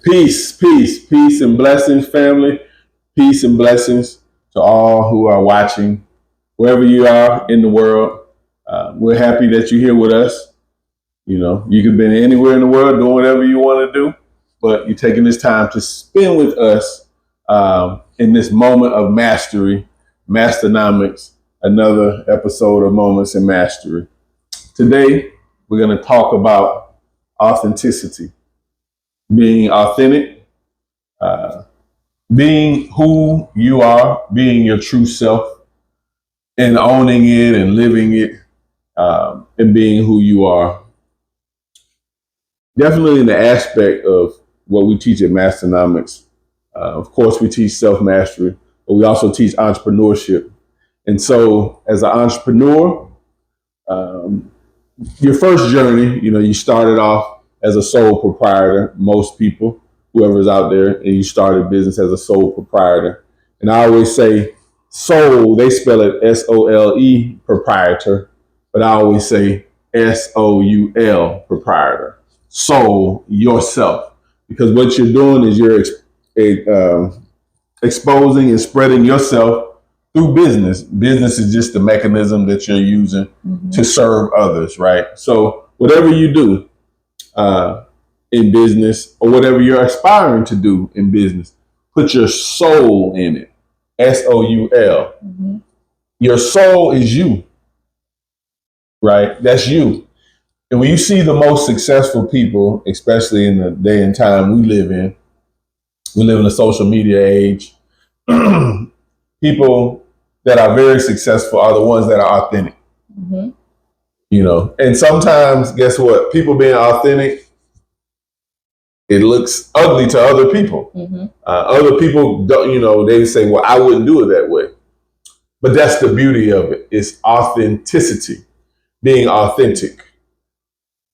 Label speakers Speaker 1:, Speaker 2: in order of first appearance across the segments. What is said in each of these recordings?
Speaker 1: Peace and blessings, family. Peace and blessings to all who are watching, wherever you are in the world. We're happy that you're here with us. You know, you could be anywhere in the world doing whatever you want to do, but you're taking this time to spend with us in this moment of mastery, Masternomics, another episode of Moments in Mastery. Today, we're going to talk about authenticity, being authentic, being who you are, being your true self, and owning it and living it, and being who you are. Definitely in the aspect of what we teach at Masternomics. Of course, we teach self-mastery, but we also teach entrepreneurship. And so as an entrepreneur, your first journey, you started off as a sole proprietor. Most people, whoever's out there, and you started business as a sole proprietor. And I always say soul, they spell it SOLE, proprietor, but I always say SOUL, proprietor. Soul, yourself. Because what you're doing is you're exposing and spreading yourself through business. Business is just the mechanism that you're using to serve others, right? So whatever you do in business, or whatever you're aspiring to do in business, put your soul in it. SOUL. Your soul is you, right? That's you. And when you see the most successful people, especially in the day and time we live in a social media age, people that are very successful are the ones that are authentic. And sometimes, guess what? People being authentic, it looks ugly to other people. Other people don't, they say, well, I wouldn't do it that way. But that's the beauty of it. It's authenticity, being authentic.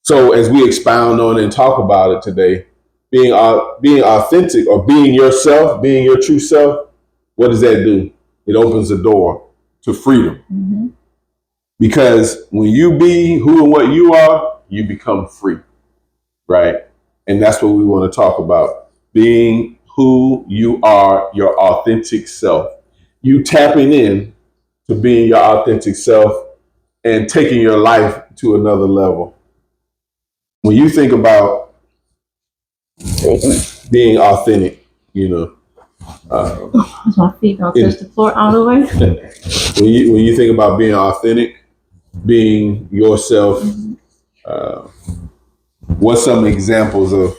Speaker 1: So as we expound on and talk about it today, being authentic, or being yourself, being your true self, what does that do? It opens the door to freedom. Because when you be who and what you are, you become free, right? And that's what we want to talk about. Being who you are, your authentic self. You tapping in to being your authentic self and taking your life to another level. When you think about being authentic,
Speaker 2: my feet don't touch the floor all the way.
Speaker 1: when you think about being authentic, being yourself, what's some examples of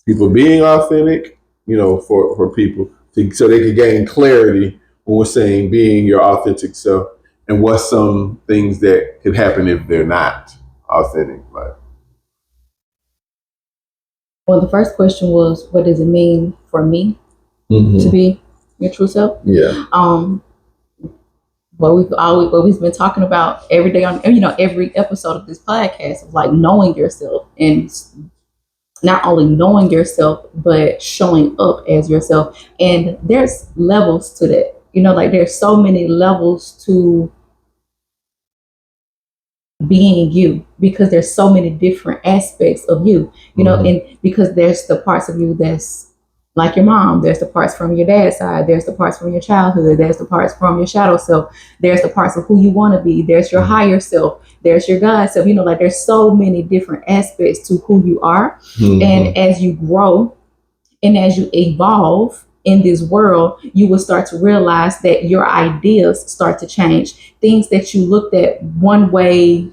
Speaker 1: people being authentic, for people so they can gain clarity when we're saying being your authentic self, and what's some things that could happen if they're not authentic? Right?
Speaker 2: Well, the first question was, what does it mean for me to be your true self?
Speaker 1: Yeah.
Speaker 2: What we've been talking about every day on, every episode of this podcast, of like knowing yourself, and not only knowing yourself, but showing up as yourself. And there's levels to that, like there's so many levels to being you, because there's so many different aspects of you, and because there's the parts of you that's like your mom, there's the parts from your dad's side, there's the parts from your childhood, there's the parts from your shadow self, there's the parts of who you want to be, there's your higher self, there's your God self, like there's so many different aspects to who you are. And as you grow and as you evolve in this world, you will start to realize that your ideas start to change. Things that you looked at one way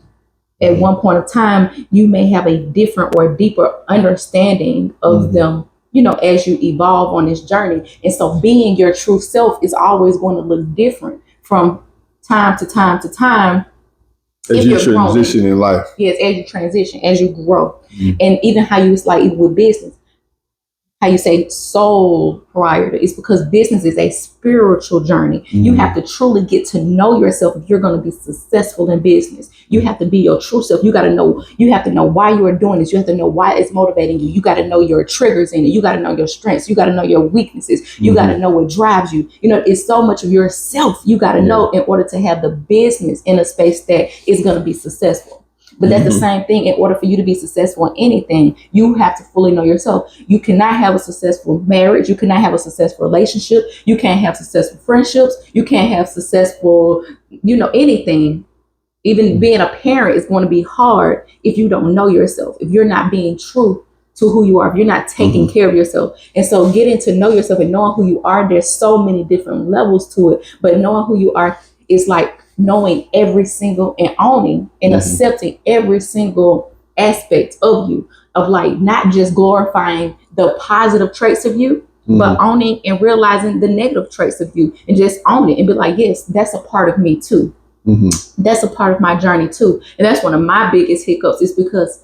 Speaker 2: at one point of time, you may have a different or deeper understanding of them, as you evolve on this journey. And so being your true self is always going to look different from time to time to time.
Speaker 1: As you transition in life.
Speaker 2: Yes, as you transition, as you grow. And even how you, it's like even with business, how you say sole proprietor, it's because business is a spiritual journey. You have to truly get to know yourself if you're going to be successful in business. You have to be your true self. You have to know why you are doing this. You have to know why it's motivating you. You got to know your triggers in it. You got to know your strengths. You got to know your weaknesses. You got to know what drives you. It's so much of yourself you got to know in order to have the business in a space that is going to be successful. But that's the same thing. In order for you to be successful in anything, you have to fully know yourself. You cannot have a successful marriage. You cannot have a successful relationship. You can't have successful friendships. You can't have successful, anything. Even being a parent is going to be hard if you don't know yourself, if you're not being true to who you are, if you're not taking care of yourself. And so getting to know yourself and knowing who you are, there's so many different levels to it. But knowing who you are is like knowing every single and owning and accepting every single aspect of you, of like not just glorifying the positive traits of you, but owning and realizing the negative traits of you, and just own it and be like, yes, that's a part of me too. That's a part of my journey too. And that's one of my biggest hiccups, is because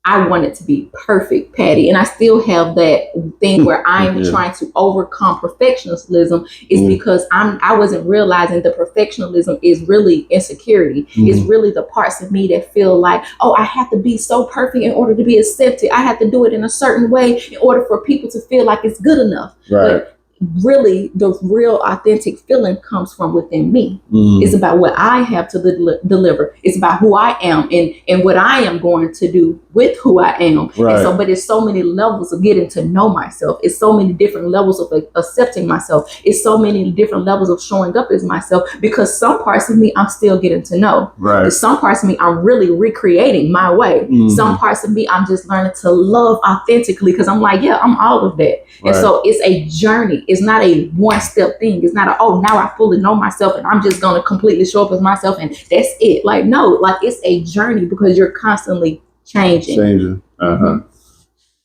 Speaker 2: I want it to be perfect, Patty. And I still have that thing where I'm trying to overcome perfectionism, is because I wasn't realizing the perfectionism is really insecurity. It's really the parts of me that feel like, oh, I have to be so perfect in order to be accepted. I have to do it in a certain way in order for people to feel like it's good enough.
Speaker 1: Right.
Speaker 2: But really, the real authentic feeling comes from within me. It's about what I have to deliver. It's about who I am and what I am going to do with who I am.
Speaker 1: Right.
Speaker 2: And so, but it's so many levels of getting to know myself. It's so many different levels of accepting myself. It's so many different levels of showing up as myself, because some parts of me I'm still getting to know.
Speaker 1: Right.
Speaker 2: Some parts of me I'm really recreating my way. Some parts of me I'm just learning to love authentically, because I'm like, yeah, I'm all of that. And so it's a journey. It's not a one-step thing. It's not now I fully know myself and I'm just going to completely show up as myself and that's it. Like, no, like it's a journey, because you're constantly changing.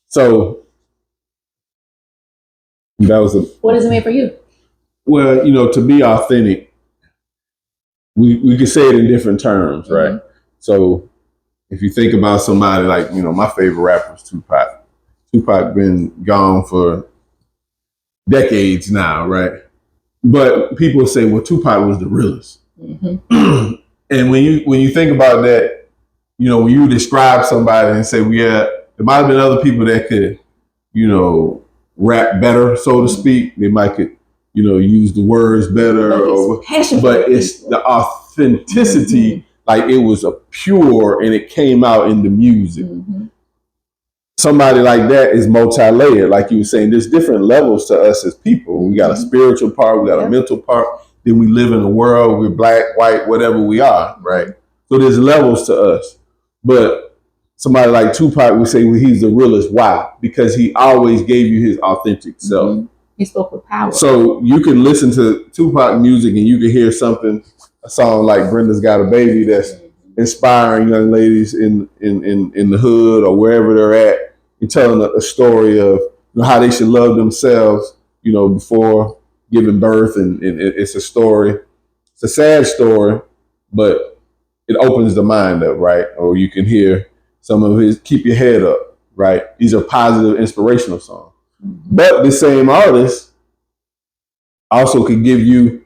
Speaker 1: So that was
Speaker 2: what does it mean for you?
Speaker 1: Well, to be authentic, we could say it in different terms, right? So if you think about somebody like, my favorite rapper is Tupac. Tupac been gone for decades now, right? But people say, well, Tupac was the realest. And when you think about that, when you describe somebody and say, well, yeah, there might have been other people that could, rap better, so to speak. They might could, use the words better, but it's the authenticity, like it was a pure and it came out in the music. Somebody like that is multi-layered. Like you were saying, there's different levels to us as people. We got a spiritual part, we got a mental part, then we live in a world, we're black, white, whatever we are, right? So there's levels to us. But somebody like Tupac, we say, well, he's the realest. Why? Because he always gave you his authentic self.
Speaker 2: He spoke with power.
Speaker 1: So you can listen to Tupac music and you can hear a song like Brenda's Got a Baby that's inspiring young ladies in the hood or wherever they're at, and telling a story of how they should love themselves, before giving birth. And it's a story. It's a sad story, but it opens the mind up, right? Or you can hear some of his Keep Your Head Up, right? These are positive, inspirational songs. But the same artist also could give you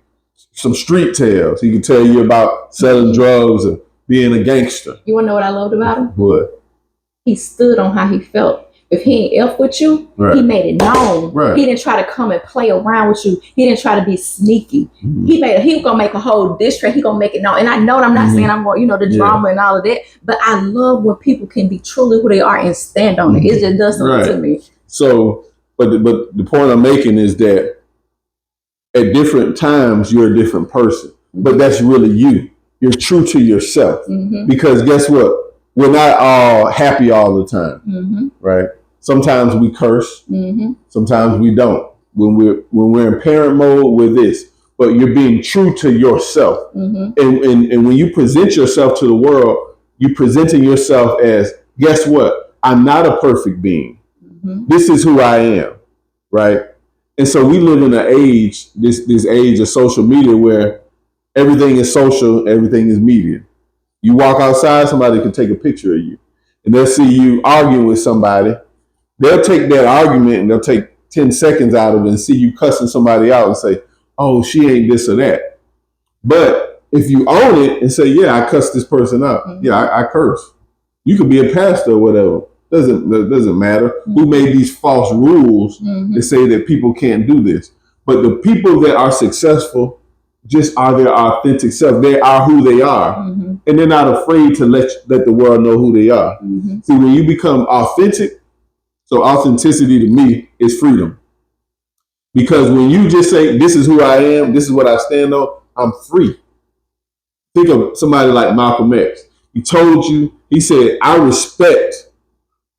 Speaker 1: some street tales. He could tell you about selling drugs and being a gangster.
Speaker 2: You want to know what I loved about him?
Speaker 1: What?
Speaker 2: He stood on how he felt. If he ain't F with you, he made it known. He didn't try to come and play around with you. He didn't try to be sneaky. He was gonna make a whole diss track. He gonna make it known. And I know I'm not saying I'm going, the drama and all of that, but I love when people can be truly who they are and stand on it. It just does something to me.
Speaker 1: So, but the point I'm making is that at different times you're a different person, but that's really you. You're true to yourself, because guess what? We're not all happy all the time, right? Sometimes we curse, sometimes we don't. When we're in parent mode, we're this, but you're being true to yourself. And when you present yourself to the world, you're presenting yourself as, guess what? I'm not a perfect being. This is who I am, right? And so we live in an age, this age of social media, where everything is social, everything is media. You walk outside, somebody can take a picture of you, and they'll see you arguing with somebody. They'll take that argument and they'll take 10 seconds out of it and see you cussing somebody out and say, oh, she ain't this or that. But if you own it and say, yeah, I cussed this person out. Yeah, I curse. You could be a pastor or whatever. Doesn't matter. Who made these false rules that say that people can't do this? But the people that are successful just are their authentic self. They are who they are. and they're not afraid to let the world know who they are. Mm-hmm. See, when you become authentic, so authenticity to me is freedom. Because when you just say, this is who I am, this is what I stand on, I'm free. Think of somebody like Malcolm X. He said, I respect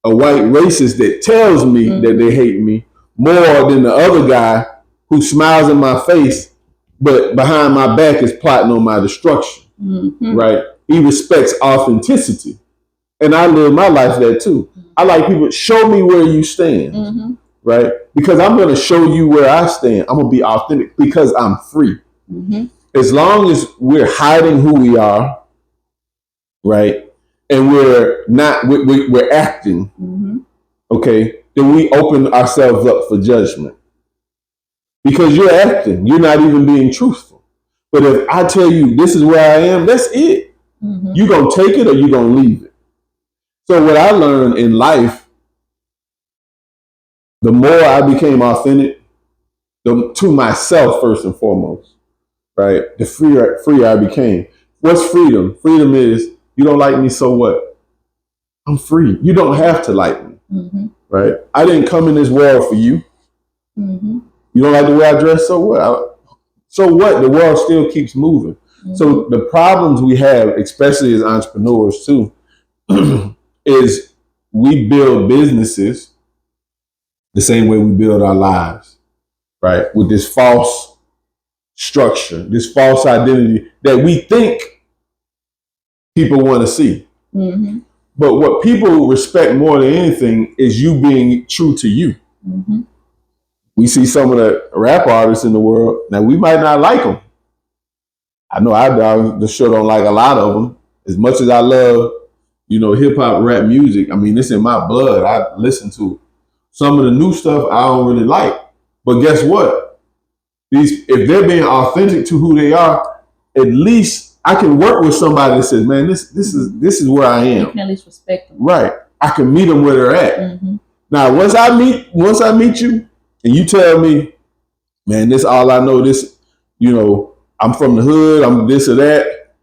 Speaker 1: a white racist that tells me that they hate me more than the other guy who smiles in my face, but behind my back is plotting on my destruction. Mm-hmm. Right? He respects authenticity. And I live my life there too. I like people, show me where you stand. Mm-hmm. Right? Because I'm going to show you where I stand. I'm going to be authentic because I'm free. Mm-hmm. As long as we're hiding who we are, right? And we're acting, mm-hmm. okay, then we open ourselves up for judgment. Because you're acting, you're not even being truthful. But if I tell you this is where I am, that's it. Mm-hmm. You're going to take it or you're going to leave it. So what I learned in life, the more I became authentic to myself first and foremost, right? The freer I became. What's freedom? Freedom is, you don't like me, so what? I'm free. You don't have to like me, mm-hmm. right? I didn't come in this world for you. Mm-hmm. You don't like the way I dress, so what? So what? The world still keeps moving. Mm-hmm. So the problems we have, especially as entrepreneurs too, is we build businesses the same way we build our lives, right? With this false structure, this false identity that we think people want to see. Mm-hmm. But what people respect more than anything is you being true to you. Mm-hmm. We see some of the rap artists in the world. Now, we might not like them. I know I sure don't like a lot of them. As much as I love, hip hop, rap music, I mean, it's in my blood. I listen to it. Some of the new stuff I don't really like. But guess what? If they're being authentic to who they are, at least I can work with somebody that says, man, this is where I am.
Speaker 2: You can at least respect them.
Speaker 1: Right. I can meet them where they're at. Mm-hmm. Now, once I meet you and you tell me, man, this all I know, I'm from the hood, I'm this or that.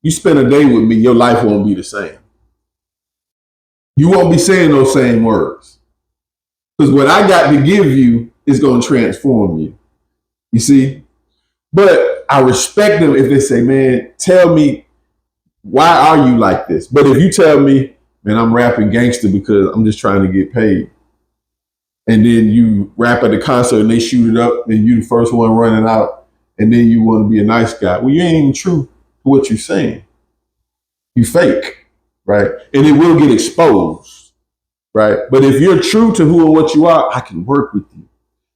Speaker 1: You spend a day with me, your life won't be the same. You won't be saying those same words. Because what I got to give you is going to transform you. You see? But I respect them if they say, man, tell me, why are you like this? But if you tell me, man, I'm rapping gangster because I'm just trying to get paid. And then you rap at the concert and they shoot it up and you the first one running out and then you want to be a nice guy. Well, you ain't even true to what you're saying. You fake, right? And it will get exposed, right? But if you're true to who and what you are, I can work with you,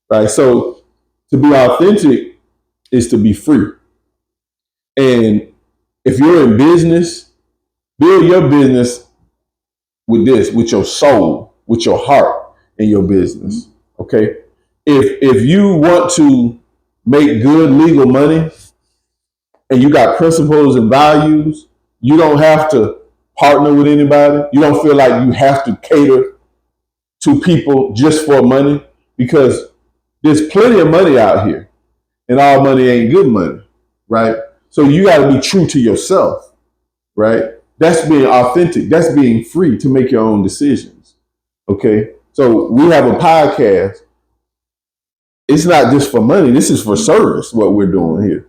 Speaker 1: right? So to be authentic is to be free. And if you're in business, build your business with your soul, with your heart in your business, okay? If you want to make good legal money and you got principles and values, you don't have to partner with anybody. You don't feel like you have to cater to people just for money, because there's plenty of money out here and all money ain't good money, right? So you got to be true to yourself, right? That's being authentic. That's being free to make your own decisions, okay? So we have a podcast. It's not just for money. This is for service, what we're doing here.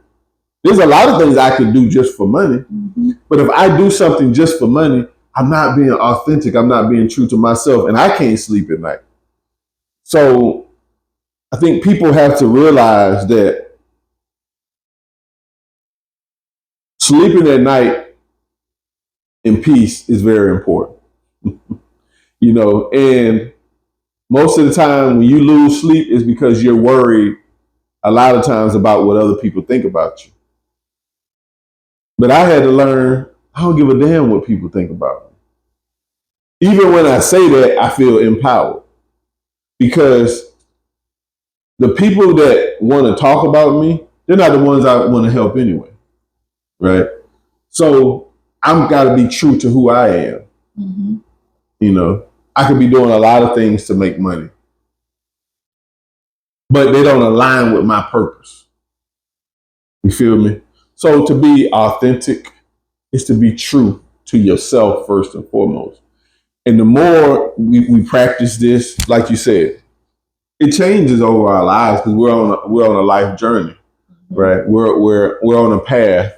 Speaker 1: There's a lot of things I could do just for money. Mm-hmm. But if I do something just for money, I'm not being authentic. I'm not being true to myself, and I can't sleep at night. So I think people have to realize that sleeping at night in peace is very important. And most of the time when you lose sleep is because you're worried a lot of times about what other people think about you. But I had to learn, I don't give a damn what people think about me. Even when I say that, I feel empowered. Because the people that want to talk about me, they're not the ones I want to help anyway, right? So I've got to be true to who I am. Mm-hmm. I could be doing a lot of things to make money, but they don't align with my purpose. You feel me? So to be authentic is to be true to yourself first and foremost. And the more we practice this, like you said, it changes over our lives because we're on a life journey, right? We're on a path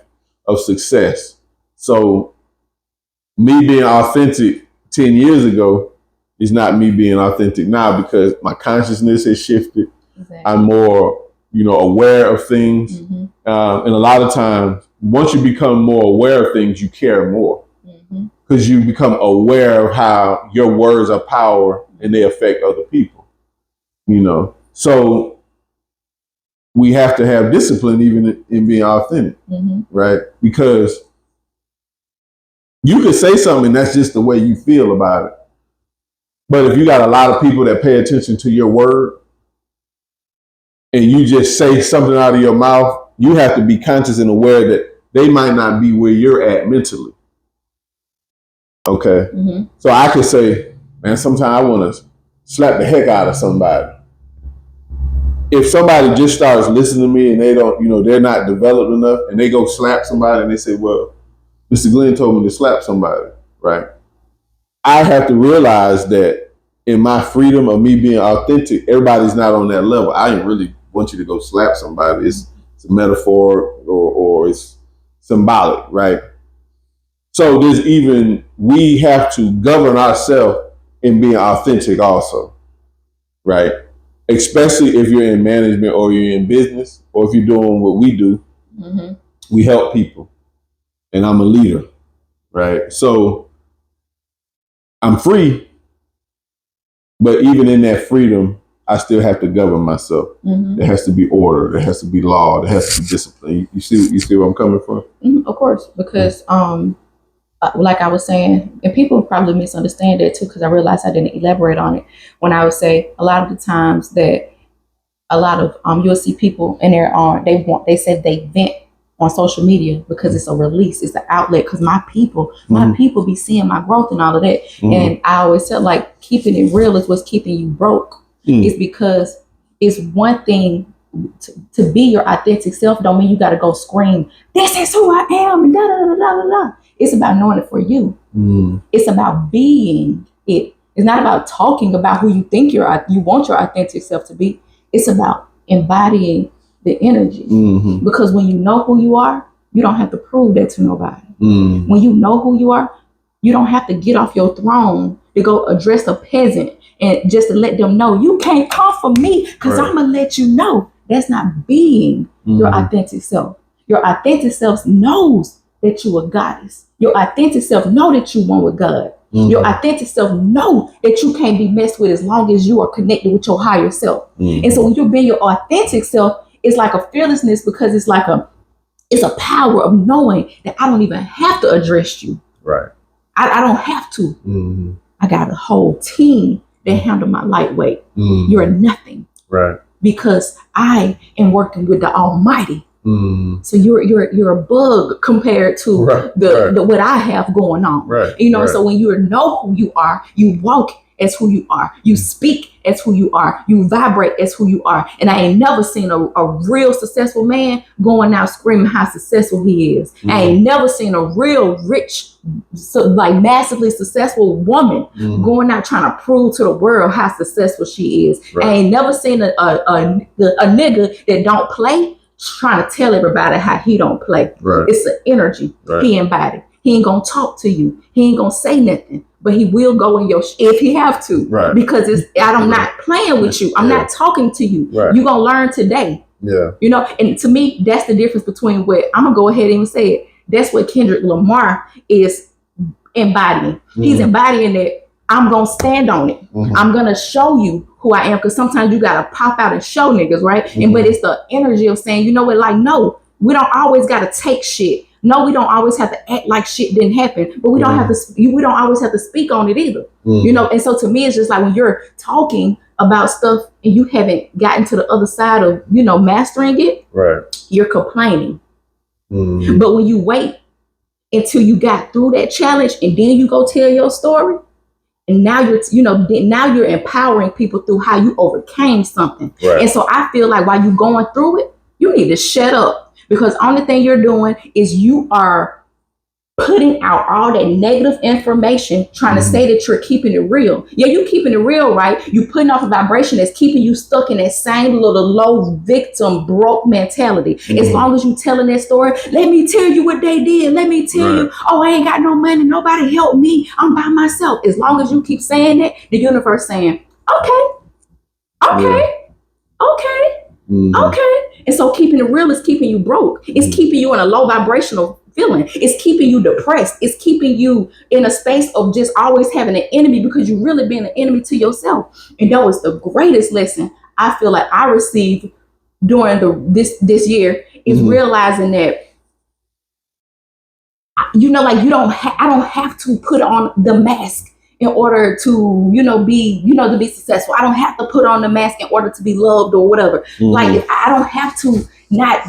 Speaker 1: of success. So me being authentic 10 years ago is not me being authentic now because my consciousness has shifted. Exactly. I'm more, aware of things. And a lot of times, once you become more aware of things, you care more because you become aware of how your words are power and they affect other people. So we have to have discipline even in being authentic, right? Because you could say something that's just the way you feel about it. But if you got a lot of people that pay attention to your word and you just say something out of your mouth, you have to be conscious and aware that they might not be where you're at mentally. Okay? So I could say, man, sometimes I want to slap the heck out of somebody. If somebody just starts listening to me and they don't, they're not developed enough and they go slap somebody and they say, well, Mr. Glin told me to slap somebody, right? I have to realize that in my freedom of me being authentic, everybody's not on that level. I didn't really want you to go slap somebody. It's a metaphor or it's symbolic, right? So we have to govern ourselves in being authentic also, right? Especially if you're in management or you're in business or if you're doing what we do, we help people. And I'm a leader, right? So I'm free, but even in that freedom, I still have to govern myself. There has to be order. There has to be law. There has to be discipline. You see where I'm coming from?
Speaker 2: Of course, because like I was saying, and people probably misunderstand that too, because I realized I didn't elaborate on it when I would say a lot of the times that a lot of you'll see people in there they said they vent on social media because it's a release, it's an outlet. Because my people be seeing my growth and all of that. And I always tell, like, keeping it real is what's keeping you broke. It's because it's one thing to be your authentic self. Don't mean you got to go scream, "This is who I am," and da da da da da. It's about knowing it for you. It's about being it. It's not about talking about who you think you want your authentic self to be. It's about embodying the energy. Because when you know who you are, you don't have to prove that to nobody. When you know who you are, you don't have to get off your throne to go address a peasant and just to let them know you can't come for me because I'm gonna let you know. That's not being your authentic self. Your authentic self knows that you a goddess. Your authentic self know that you one with God. Your authentic self know that you can't be messed with as long as you are connected with your higher self. And so when you're being your authentic self, it's like a fearlessness because it's a power of knowing that I don't even have to address you.
Speaker 1: Right.
Speaker 2: I don't have to. I got a whole team that handle my lightweight. You're nothing.
Speaker 1: Right.
Speaker 2: Because I am working with the Almighty. So you're a bug compared to the what I have going on.
Speaker 1: Right.
Speaker 2: So when you know who you are, you walk as who you are, you speak as who you are, you vibrate as who you are. And I ain't never seen a real successful man going out screaming how successful he is. I ain't never seen a real rich, massively successful woman going out trying to prove to the world how successful she is. Right. I ain't never seen a nigga that don't play trying to tell everybody how he don't play. Right. It's an energy he embodied. He ain't gonna talk to you. He ain't gonna say nothing, but he will go in your if he have to. Right. Because I'm not playing with you. I'm not talking to you. Right. You're gonna learn today. Yeah. And to me, that's the difference between what I'm gonna go ahead and say it. That's what Kendrick Lamar is embodying. He's embodying that I'm gonna stand on it. I'm gonna show you who I am, because sometimes you gotta pop out and show niggas, right? But it's the energy of saying, you know what, like, no, we don't always gotta take shit. No, we don't always have to act like shit didn't happen, but we don't have to. We don't always have to speak on it either, And so to me, it's just like when you're talking about stuff and you haven't gotten to the other side of, mastering it, right? You're complaining. But when you wait until you got through that challenge and then you go tell your story, and now you're empowering people through how you overcame something. Right. And so I feel like while you're going through it, you need to shut up. Because only thing you're doing is you are putting out all that negative information, trying to say that you're keeping it real. Yeah, you keeping it real, right? You putting off a vibration that's keeping you stuck in that same little low victim broke mentality. As long as you telling that story, let me tell you what they did. Let me tell you, oh, I ain't got no money. Nobody helped me. I'm by myself. As long as you keep saying that, the universe saying, okay. And so keeping it real is keeping you broke. It's keeping you in a low vibrational feeling. It's keeping you depressed. It's keeping you in a space of just always having an enemy because you really being an enemy to yourself. And that was the greatest lesson I feel like I received during this year is realizing that, you know, like I don't have to put on the mask in order to, to be successful. I don't have to put on the mask in order to be loved or whatever. Like I don't have to not,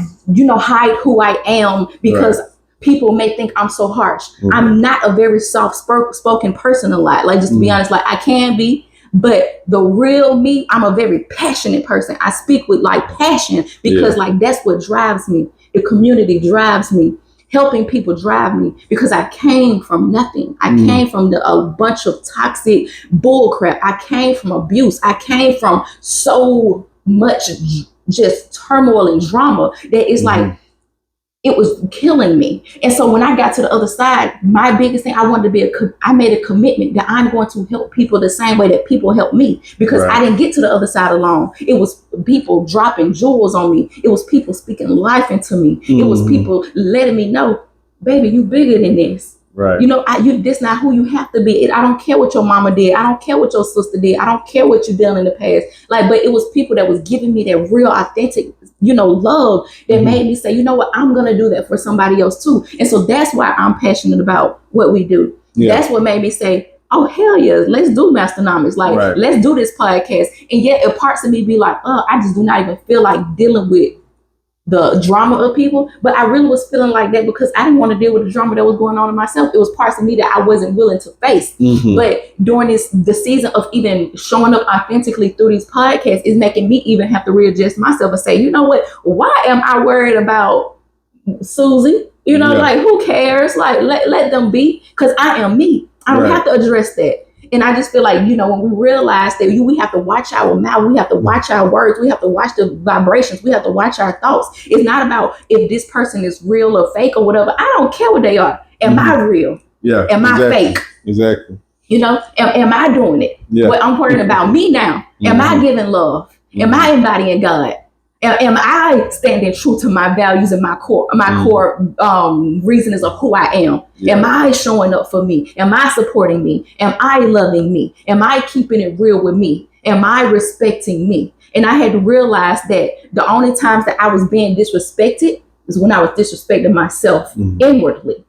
Speaker 2: hide who I am because people may think I'm so harsh. I'm not a very soft spoken person a lot. Like, just to be honest, like I can be, but the real me, I'm a very passionate person. I speak with like passion because like that's what drives me. The community drives me. Helping people drive me because I came from nothing. I came from a bunch of toxic bullcrap. I came from abuse. I came from so much just turmoil and drama that it's like, it was killing me. And so when I got to the other side, my biggest thing, I made a commitment that I'm going to help people the same way that people help me, because I didn't get to the other side alone. It was people dropping jewels on me. It was people speaking life into me. It was people letting me know, baby, you bigger than this.
Speaker 1: Right.
Speaker 2: This not who you have to be. I don't care what your mama did. I don't care what your sister did. I don't care what you done in the past. Like, but it was people that was giving me that real authentic, love that made me say, you know what, I'm going to do that for somebody else too. And so that's why I'm passionate about what we do. Yeah. That's what made me say, oh, hell yeah, let's do Masternomics. Like, let's do this podcast. And yet parts of me be like, I just do not even feel like dealing with the drama of people. But I really was feeling like that because I didn't want to deal with the drama that was going on in myself. It was parts of me that I wasn't willing to face. But during the season of even showing up authentically through these podcasts is making me even have to readjust myself and say, you know what, why am I worried about Susie? Like, who cares? Like, let them be, because I am me. I don't have to address that. And I just feel like, when we realize that we have to watch our mouth, we have to watch our words, we have to watch the vibrations, we have to watch our thoughts. It's not about if this person is real or fake or whatever. I don't care what they are. Am I real? Yeah. Am I fake?
Speaker 1: Exactly.
Speaker 2: Am I doing it? Yeah. But I'm worrying about me now. Am I giving love? Am I embodying God? Am I standing true to my values and my core reasons of who I am? Yeah. Am I showing up for me? Am I supporting me? Am I loving me? Am I keeping it real with me? Am I respecting me? And I had to realize that the only times that I was being disrespected is when I was disrespecting myself inwardly.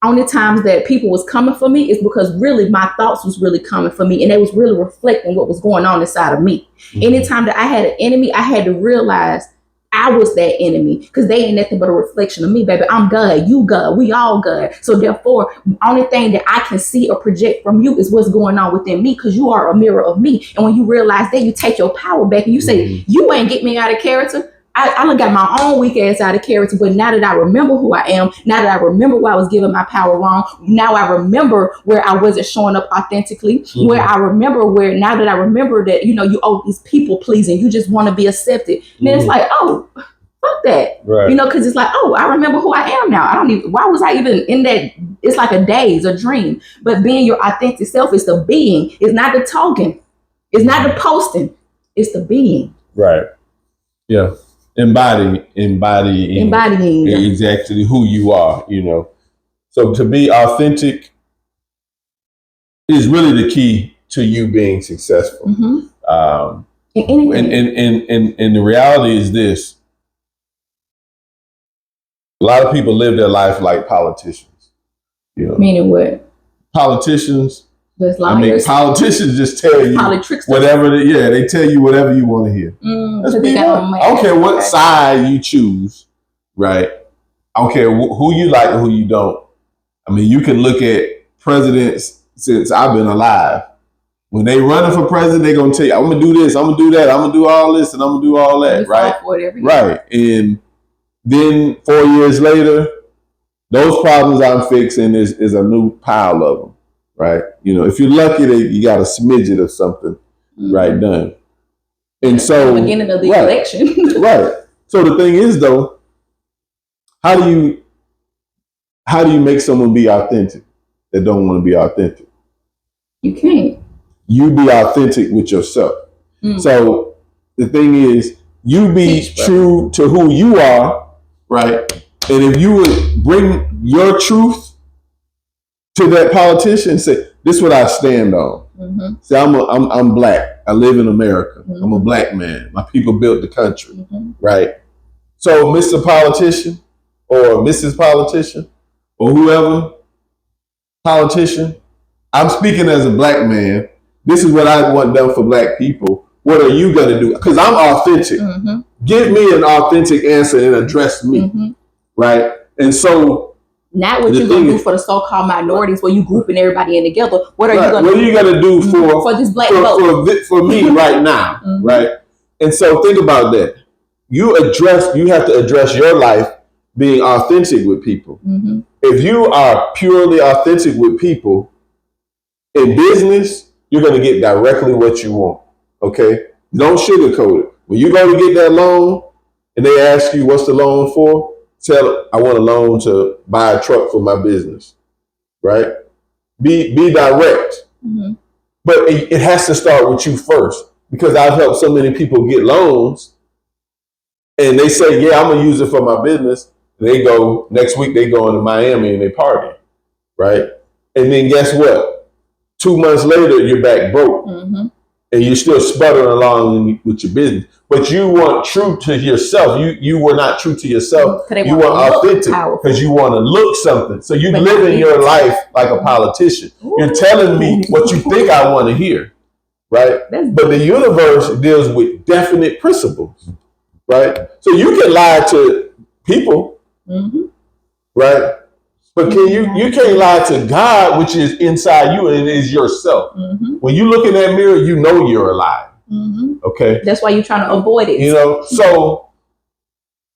Speaker 2: Only times that people was coming for me is because really my thoughts was really coming for me, and they was really reflecting what was going on inside of me. Anytime that I had an enemy, I had to realize I was that enemy, because they ain't nothing but a reflection of me, baby. I'm God, you God, we all God. So therefore, only thing that I can see or project from you is what's going on within me, because you are a mirror of me. And when you realize that, you take your power back and you say, you ain't get me out of character. I got my own weak ass out of character, but now that I remember who I am, now that I remember why I was giving my power wrong, now I remember where I wasn't showing up authentically, where I remember now that I remember that, you owe these people pleasing, you just want to be accepted. And then it's like, oh, fuck that. Right. Because it's like, oh, I remember who I am now. Why was I even in that? It's like a daze, a dream. But being your authentic self is the being. It's not the talking. It's not the posting. It's the being.
Speaker 1: Right. Yeah. Embodying exactly who you are, So to be authentic is really the key to you being successful. And the reality is this: a lot of people live their life like politicians.
Speaker 2: Meaning what?
Speaker 1: Politicians. Politicians just tell you whatever. They tell you whatever you want to hear. I don't care what side you choose, right? I don't care who you like and who you don't. I mean, you can look at presidents since I've been alive. When they running for president, they're gonna tell you, "I'm gonna do this, I'm gonna do that, I'm gonna do all this, and I'm gonna do all that." Right? Right. And then 4 years later, Those problems I'm fixing is a new pile of them, right? If you're lucky, that you got a smidget of something, right, done. And so,
Speaker 2: the beginning of the election,
Speaker 1: right. So the thing is, though, how do you make someone be authentic that don't want to be authentic?
Speaker 2: You can't.
Speaker 1: You be authentic with yourself. So the thing is, you be true to who you are, right? And if you would bring your truth to that politician and say, "This is what I stand on." Say, I'm black. I live in America. I'm a black man. My people built the country, right? So, Mr. Politician or Mrs. Politician or whoever politician, I'm speaking as a black man. This is what I want done for black people. What are you going to do? Because I'm authentic. Give me an authentic answer and address me, right? And so,
Speaker 2: not what you're going to do for the so-called minorities, where you grouping everybody in together. What are you going to do?
Speaker 1: What are you going to do
Speaker 2: for this black vote?
Speaker 1: For me right now, right? And so think about that. You have to address your life being authentic with people. If you are purely authentic with people in business, you're going to get directly what you want. Okay? Don't sugarcoat it. When you go to get that loan and they ask you what's the loan for, tell them, I want a loan to buy a truck for my business. Right? Be direct. But it has to start with you first, because I've helped so many people get loans and they say, yeah, I'm going to use it for my business. They go, next week they go into Miami and they party. Right? And then guess what? 2 months later, you're back broke. And you're still sputtering along with your business. But you want true to yourself. You were not true to yourself. You want authentic because you want to look something. So you live in your life like a politician. You're telling me what you think I want to hear, right? But the universe deals with definite principles, right? So you can lie to people, right? But you can't lie to God, which is inside you and is yourself. When you look in that mirror, you know you're alive. Okay?
Speaker 2: That's why you're trying to avoid it.
Speaker 1: So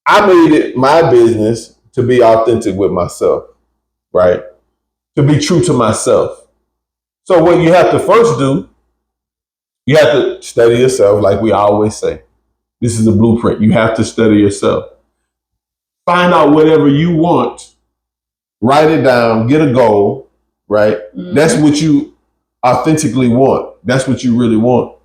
Speaker 1: I made it my business to be authentic with myself, right? To be true to myself. So what you have to first do, you have to study yourself, like we always say. This is a blueprint. You have to study yourself. Find out whatever you want. Write it down, get a goal, right? That's what you authentically want. That's what you really want.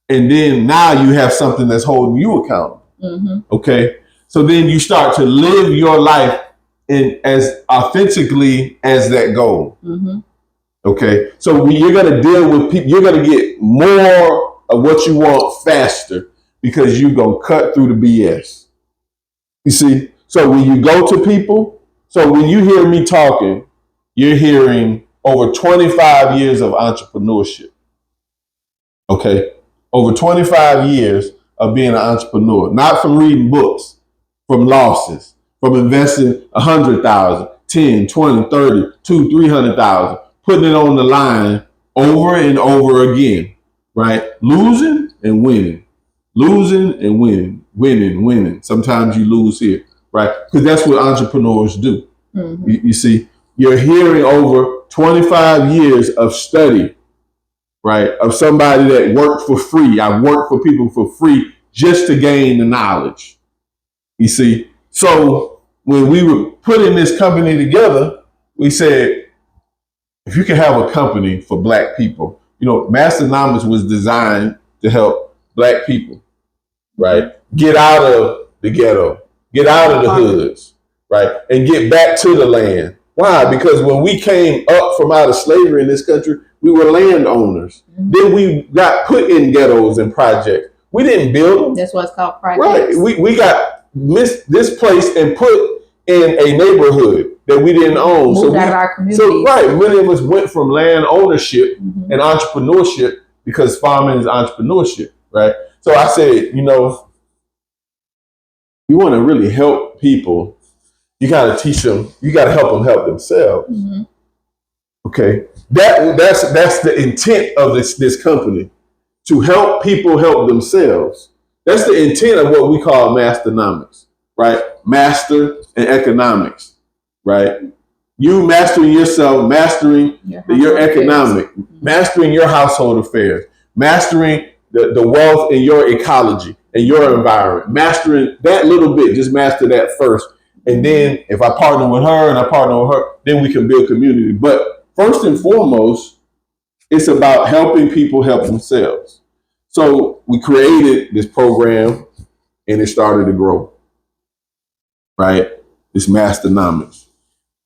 Speaker 1: And then now you have something that's holding you accountable. Okay? So then you start to live your life as authentically as that goal. Okay? So when you're going to deal with people, you're going to get more of what you want faster because you're going to cut through the BS. You see? So when you go to people, so when you hear me talking, you're hearing over 25 years of entrepreneurship. Okay? Over 25 years of being an entrepreneur. Not from reading books, from losses, from investing 100,000, 10, 20, 30, 200,000, 300,000, putting it on the line over and over again, right? Losing and winning. Losing and winning. Winning. Sometimes you lose here. Right? Because that's what entrepreneurs do. You see, you're hearing over 25 years of study, right? Of somebody that worked for free. I worked for people for free just to gain the knowledge. You see, so when we were putting this company together, we said, if you can have a company for black people, Masternomics was designed to help black people, right? Get out of the ghetto. Get out of the hoods, right? And get back to the land. Why? Because when we came up from out of slavery in this country, we were landowners. Then we got put in ghettos and projects. We didn't build them.
Speaker 2: That's why it's called projects.
Speaker 1: Right. We got displaced and put in a neighborhood that we didn't own.
Speaker 2: Moved out of our community.
Speaker 1: So, right. Many of us went from land ownership and entrepreneurship, because farming is entrepreneurship, right? So I said, you want to really help people, you got to teach them, you got to help them help themselves. Okay. That's the intent of this company, to help people help themselves. That's the intent of what we call Masternomics, right? Master and economics. right? You mastering yourself, mastering your economic, mastering your household affairs, mastering the wealth in your ecology and your environment, mastering that little bit, just master that first. And then if I partner with her and I partner with her, then we can build community. But first and foremost, it's about helping people help themselves. So we created this program and it started to grow, right? It's Masternomics.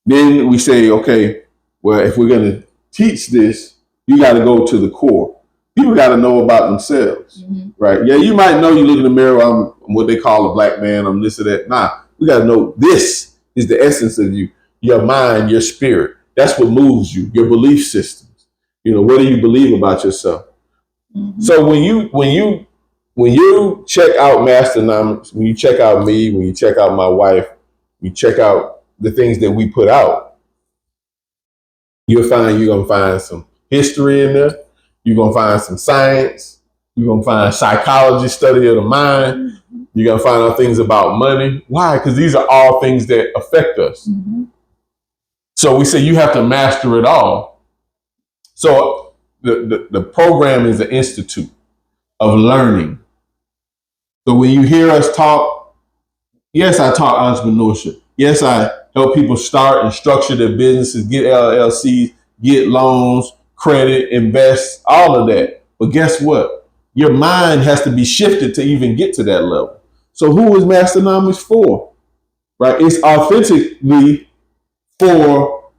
Speaker 1: Then we say, okay, well, if we're going to teach this, you got to go to the core. People got to know about themselves, right? Yeah, you might know, you look in the mirror, I'm what they call a black man, I'm this or that. Nah, we got to know this is the essence of you, your mind, your spirit. That's what moves you, your belief systems. You know, what do you believe about yourself? So when you check out Masternomics, when you check out me, when you check out my wife, you check out the things that we put out, you're going to find some history in there. You're going to find some science. You're going to find psychology, study of the mind. You're going to find out things about money. Why? Because these are all things that affect us. So we say you have to master it all. So the program is an institute of learning. So when you hear us talk, yes, I talk entrepreneurship. Yes, I help people start and structure their businesses, get LLCs, get loans, credit, invest, all of that. But guess what? Your mind has to be shifted to even get to that level. So who is Masternomics for? Right? It's authentically for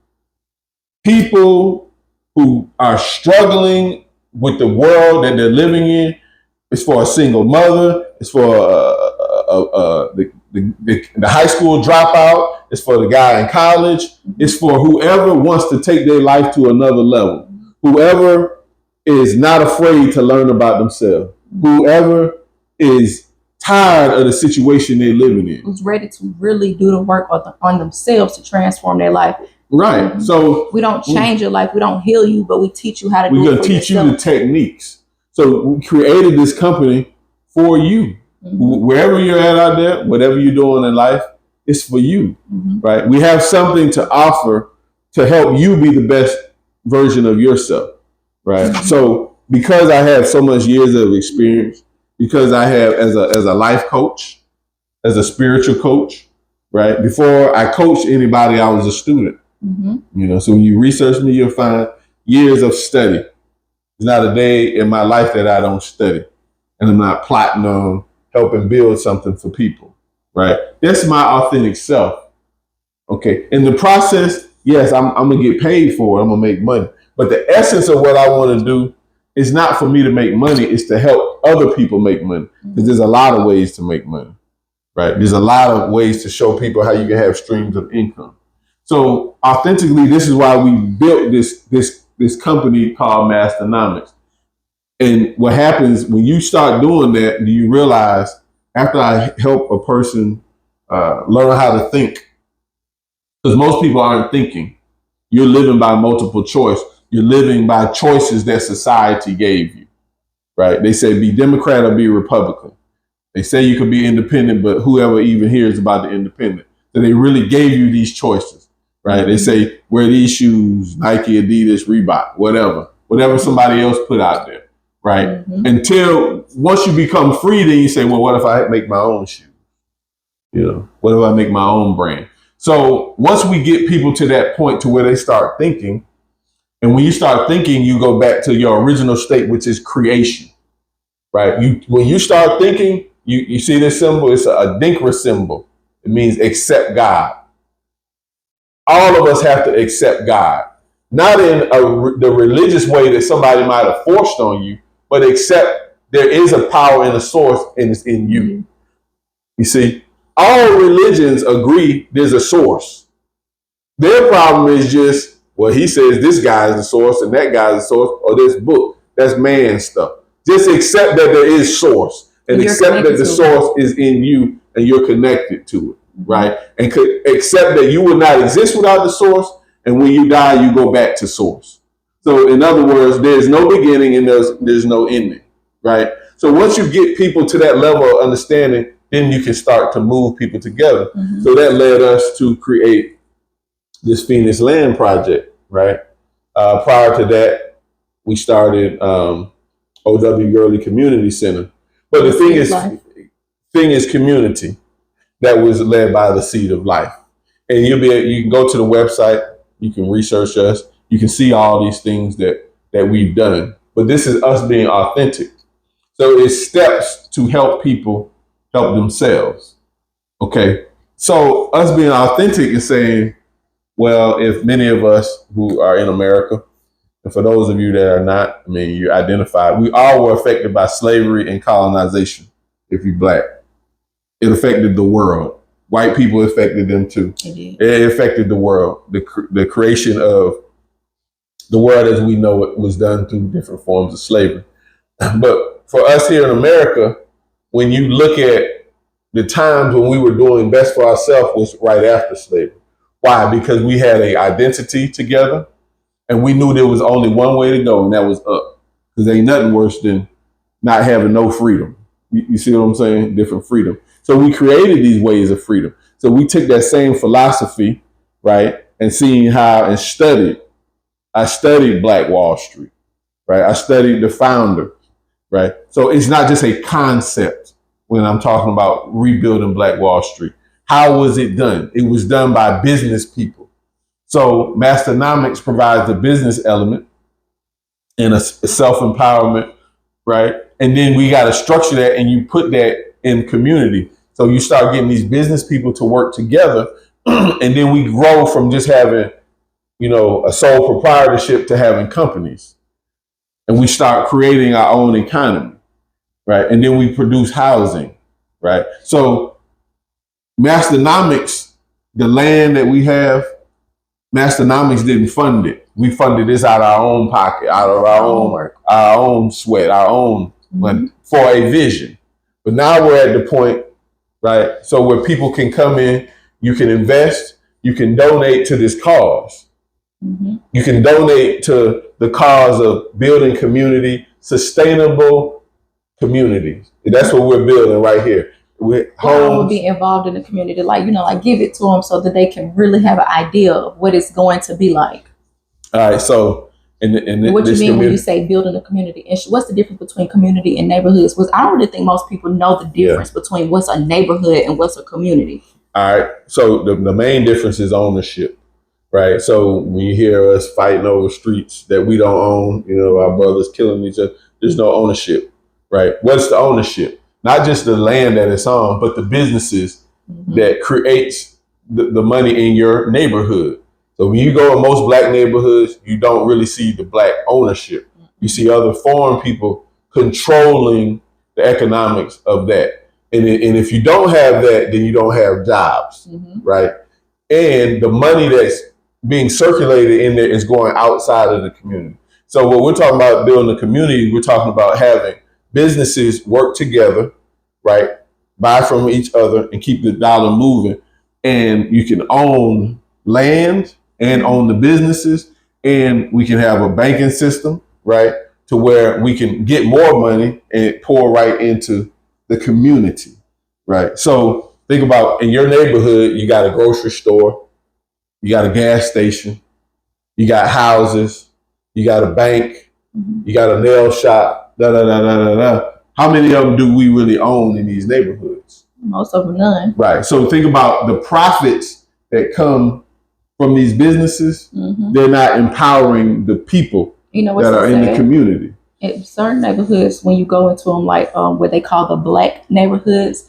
Speaker 1: people who are struggling with the world that they're living in. It's for a single mother. It's for the high school dropout. It's for the guy in college. It's for whoever wants to take their life to another level. Whoever is not afraid to learn about themselves. Whoever is tired of the situation they're living in.
Speaker 2: Who's ready to really do the work on themselves to transform their life.
Speaker 1: Right. So
Speaker 2: we don't change your life. We don't heal you, but we teach you how to do it for yourself. We're going to teach you
Speaker 1: the techniques. So we created this company for you. Wherever you're at out there, whatever you're doing in life, it's for you, right? We have something to offer to help you be the best version of yourself, right? So because I have so much years of experience, because I have as a life coach, as a spiritual coach, right? Before I coached anybody, I was a student. You know, so when you research me, you'll find years of study. There's not a day in my life that I don't study, and I'm not plotting on helping build something for people, right? That's my authentic self. Okay. In the process, yes, I'm going to get paid for it. I'm going to make money. But the essence of what I want to do is not for me to make money. It's to help other people make money. Because there's a lot of ways to make money, right? There's a lot of ways to show people how you can have streams of income. So authentically, this is why we built this company called Masternomics. And what happens when you start doing that, do you realize after I help a person learn how to think, because most people aren't thinking. You're living by multiple choice. You're living by choices that society gave you, right? They say be Democrat or be Republican. They say you could be independent, but whoever even hears about the independent. So they really gave you these choices, right? They say wear these shoes, Nike, Adidas, Reebok, whatever somebody else put out there. Right. Until once you become free, then you say, well, what if I make my own shoes? You know, what if I make my own brand? So once we get people to that point to where they start thinking, and when you start thinking, you go back to your original state, which is creation. Right. When you start thinking, you see this symbol, it's a Dinkra symbol. It means accept God. All of us have to accept God. Not in the religious way that somebody might have forced on you, but accept there is a power and a source and it's in you. You see, all religions agree there's a source. Their problem is just, well, he says this guy is the source and that guy is the source, or this book, that's man stuff. Just accept that there is source and accept that the source is in you and you're connected to it, right? And accept that you will not exist without the source, and when you die, you go back to source. So in other words, there's no beginning and there's no ending, right? So once you get people to that level of understanding, then you can start to move people together. So that led us to create this Phoenix Land project, right? Prior to that, we started OW Gurley Community Center. But the thing is community that was led by the Seed of Life. And you can go to the website, you can research us, you can see all these things that we've done. But this is us being authentic. So it's steps to help people help themselves. Okay. So us being authentic is saying, well, if many of us who are in America, and for those of you that are not, I mean, you identify, we all were affected by slavery and colonization. If you're Black, it affected the world. White people affected them too. It affected the world. The creation of the world as we know it was done through different forms of slavery. But for us here in America, when you look at the times when we were doing best for ourselves was right after slavery. Why? Because we had an identity together and we knew there was only one way to go, and that was up. Because ain't nothing worse than not having no freedom. You see what I'm saying? Different freedom. So we created these ways of freedom. So we took that same philosophy, right, and seeing how and studied. I studied Black Wall Street, right? I studied the founder, right? So it's not just a concept when I'm talking about rebuilding Black Wall Street. How was it done? It was done by business people. So Masternomics provides the business element and a self-empowerment, right? And then we got to structure that and you put that in community. So you start getting these business people to work together and then we grow from just having, a sole proprietorship to having companies. And we start creating our own economy, right? And then we produce housing, right? So Masternomics, the land that we have, Masternomics didn't fund it. We funded this out of our own pocket, out of our own sweat, our own money for a vision. But now we're at the point, right? So where people can come in, you can invest, you can donate to this cause. You can donate to the cause of building community, sustainable communities. That's what we're building right here.
Speaker 2: How will be involved in the community, like give it to them so that they can really have an idea of what it's going to be like.
Speaker 1: All right, so
Speaker 2: what you mean when you say building a community, and what's the difference between community and neighborhoods? Because I don't really think most people know the difference between what's a neighborhood and what's a community.
Speaker 1: All right, so the main difference is ownership, right? So when you hear us fighting over streets that we don't own, our brothers killing each other, there's no ownership, right? What's the ownership? Not just the land that it's on, but the businesses that creates the money in your neighborhood. So when you go in most Black neighborhoods, you don't really see the Black ownership. You see other foreign people controlling the economics of that. And if you don't have that, then you don't have jobs, right? And the money that's being circulated in there is going outside of the community. So when we're talking about building a community, we're talking about having businesses work together, right? Buy from each other and keep the dollar moving. And you can own land and own the businesses. And we can have a banking system, right? To where we can get more money and pour right into the community, right? So think about in your neighborhood, you got a grocery store, you got a gas station, you got houses, you got a bank, you got a nail shop, How many of them do we really own in these neighborhoods?
Speaker 2: Most of them none.
Speaker 1: Right. So think about the profits that come from these businesses. They're not empowering the people that are in the community.
Speaker 2: In certain neighborhoods, when you go into them, like what they call the Black neighborhoods,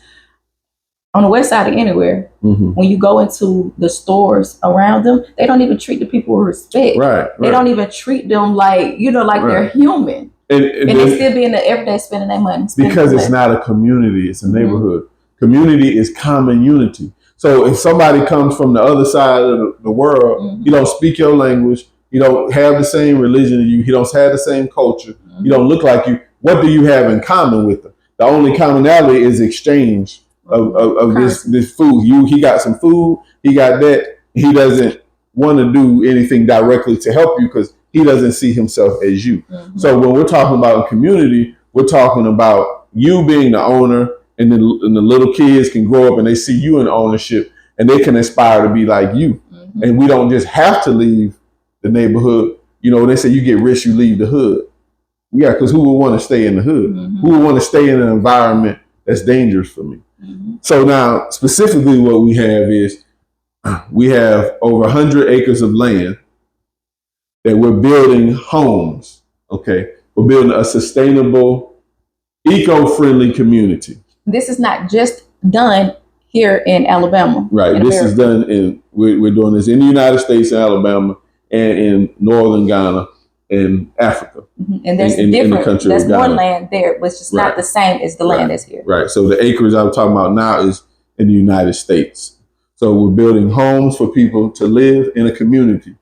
Speaker 2: on the west side of anywhere, when you go into the stores around them, they don't even treat the people with respect.
Speaker 1: Right.
Speaker 2: They don't even treat them like, they're human. And they still be in the everyday spending their money.
Speaker 1: Because it's not a community, it's a neighborhood. Community is common unity. So if somebody comes from the other side of the world, you don't speak your language, you don't have the same religion as you, he don't have the same culture, you don't look like you, what do you have in common with them? The only commonality is exchange of this food. He got some food, he got that. He doesn't want to do anything directly to help you because he doesn't see himself as you. So when we're talking about a community, we're talking about you being the owner, and the little kids can grow up and they see you in ownership and they can aspire to be like you. And we don't just have to leave the neighborhood. You know, they say you get rich, you leave the hood. Yeah, because who would want to stay in the hood? Who would want to stay in an environment that's dangerous for me? So now, specifically what we have is, we have over 100 acres of land that we're building homes, okay? We're building a sustainable, eco-friendly community.
Speaker 2: This is not just done here in Alabama.
Speaker 1: Right, this is done we're doing this in the United States, in Alabama, and in northern Ghana, in Africa.
Speaker 2: And there's different, there's more land there, which is not the same as the land that's here.
Speaker 1: Right, so the acreage I'm talking about now is in the United States. So we're building homes for people to live in a community.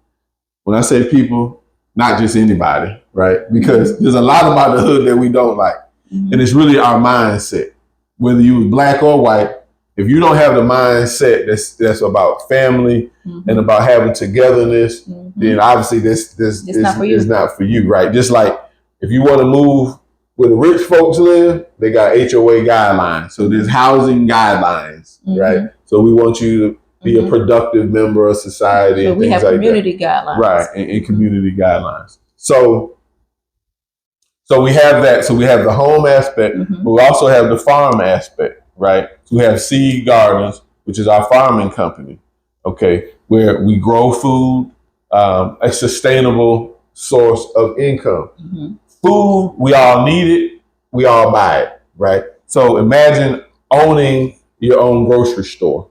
Speaker 1: When I say people, not just anybody, right? Because there's a lot about the hood that we don't like. And it's really our mindset. Whether you was black or white, if you don't have the mindset that's about family and about having togetherness, then obviously this is not for you, right? Just like if you want to move where the rich folks live, they got HOA guidelines. So there's housing guidelines, right? So we want you to be a productive member of society.
Speaker 2: So
Speaker 1: and
Speaker 2: we
Speaker 1: things
Speaker 2: have
Speaker 1: like
Speaker 2: community
Speaker 1: that.
Speaker 2: guidelines.
Speaker 1: Right, and community guidelines. So we have that. So we have the home aspect, but we also have the farm aspect, right? So we have Seed Gardens, which is our farming company, okay, where we grow food, a sustainable source of income. Food, we all need it, we all buy it, right? So imagine owning your own grocery store,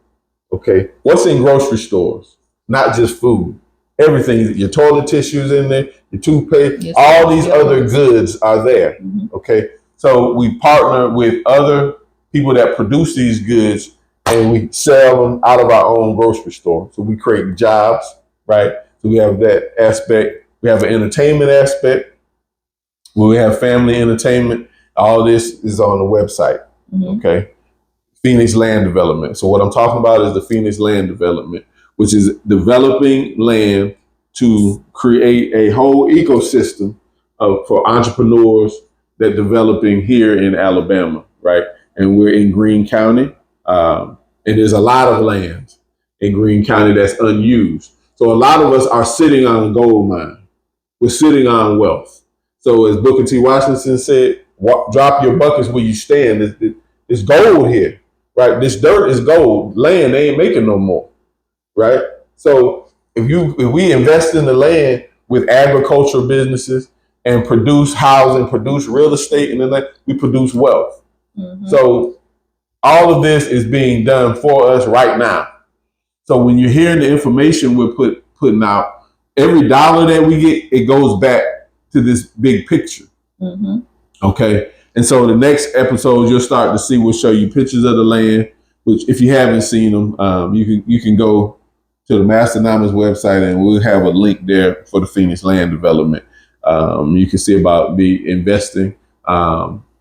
Speaker 1: okay? What's in grocery stores? Not just food. Everything, your toilet tissue's in there, your toothpaste, all these other goods are there, okay? So we partner with other people that produce these goods and we sell them out of our own grocery store. So we create jobs, right? So we have that aspect. We have an entertainment aspect where we have family entertainment. All this is on the website, okay? Phoenix Land Development. So what I'm talking about is the Phoenix Land Development, which is developing land to create a whole ecosystem for entrepreneurs that developing here in Alabama, right? And we're in Greene County, and there's a lot of land in Greene County that's unused. So a lot of us are sitting on a gold mine. We're sitting on wealth. So as Booker T. Washington said, drop your buckets where you stand. It's gold here, right? This dirt is gold. Land, they ain't making no more, right? So if we invest in the land with agricultural businesses and produce housing, produce real estate, and then we produce wealth. So all of this is being done for us right now. So when you're hearing the information we're putting out, every dollar that we get, it goes back to this big picture. Okay. And so the next episode you'll start to see, we'll show you pictures of the land, which if you haven't seen them, you can go to the Masternomics website and we'll have a link there for the Phoenix Land Development. You can see about the investing.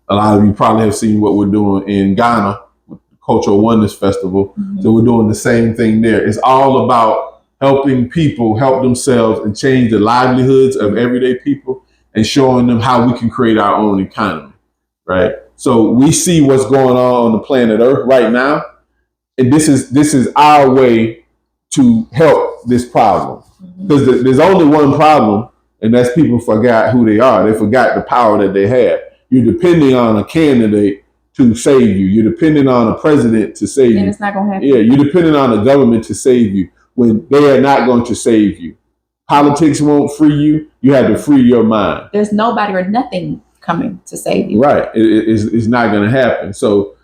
Speaker 1: A lot of you probably have seen what we're doing in Ghana with the Cultural Oneness Festival. So we're doing the same thing there. It's all about helping people help themselves and change the livelihoods of everyday people and showing them how we can create our own economy, right? So we see what's going on the planet Earth right now. And this is our way to help this problem. Because there's only one problem, and that's people forgot who they are. They forgot the power that they have. You're depending on a candidate to save you. You're depending on a president to save you.
Speaker 2: And it's not going to happen.
Speaker 1: Yeah, you're depending on the government to save you when they are not going to save you. Politics won't free you. You have to free your mind.
Speaker 2: There's nobody or nothing coming to save you.
Speaker 1: Right. It's not going to happen. So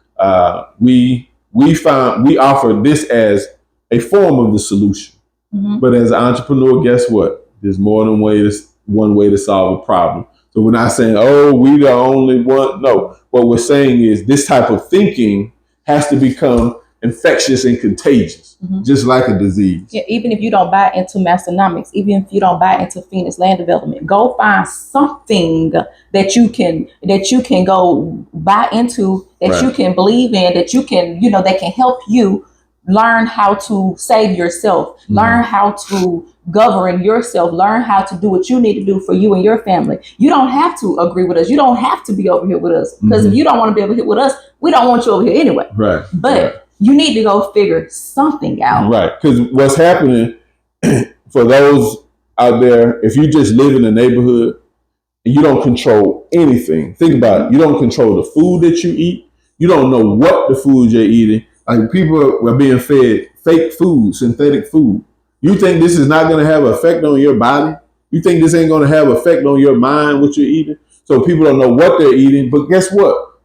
Speaker 1: we offer this as a form of the solution. But as an entrepreneur, guess what? There's more than one way to solve a problem. So we're not saying, oh, we the only one. No, what we're saying is this type of thinking has to become infectious and contagious, just like a disease.
Speaker 2: Yeah, even if you don't buy into Masternomics, even if you don't buy into Phoenix Land Development, go find something that you can go buy into, that you can believe in, that you can, that can help you learn how to save yourself, learn how to govern yourself, learn how to do what you need to do for you and your family. You don't have to agree with us. You don't have to be over here with us, because if you don't want to be over here with us, we don't want you over here anyway.
Speaker 1: Right.
Speaker 2: But you need to go figure something out.
Speaker 1: Right. Because what's happening for those out there, if you just live in a neighborhood and you don't control anything, think about it. You don't control the food that you eat. You don't know what the food you're eating. Like people are being fed fake food, synthetic food. You think this is not going to have an effect on your body? You think this ain't going to have an effect on your mind, what you're eating? So people don't know what they're eating. But guess what?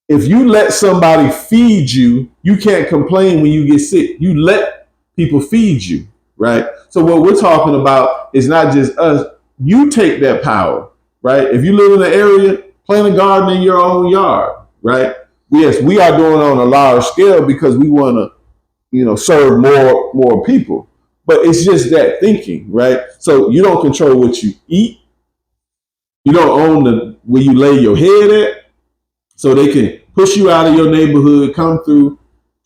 Speaker 1: If you let somebody feed you, you can't complain when you get sick. You let people feed you, right? So what we're talking about is not just us. You take that power, right? If you live in an area, plant a garden in your own yard, right? Yes, we are doing it on a large scale because we want to, serve more people. But it's just that thinking, right? So you don't control what you eat. You don't own where you lay your head at. So they can push you out of your neighborhood, come through,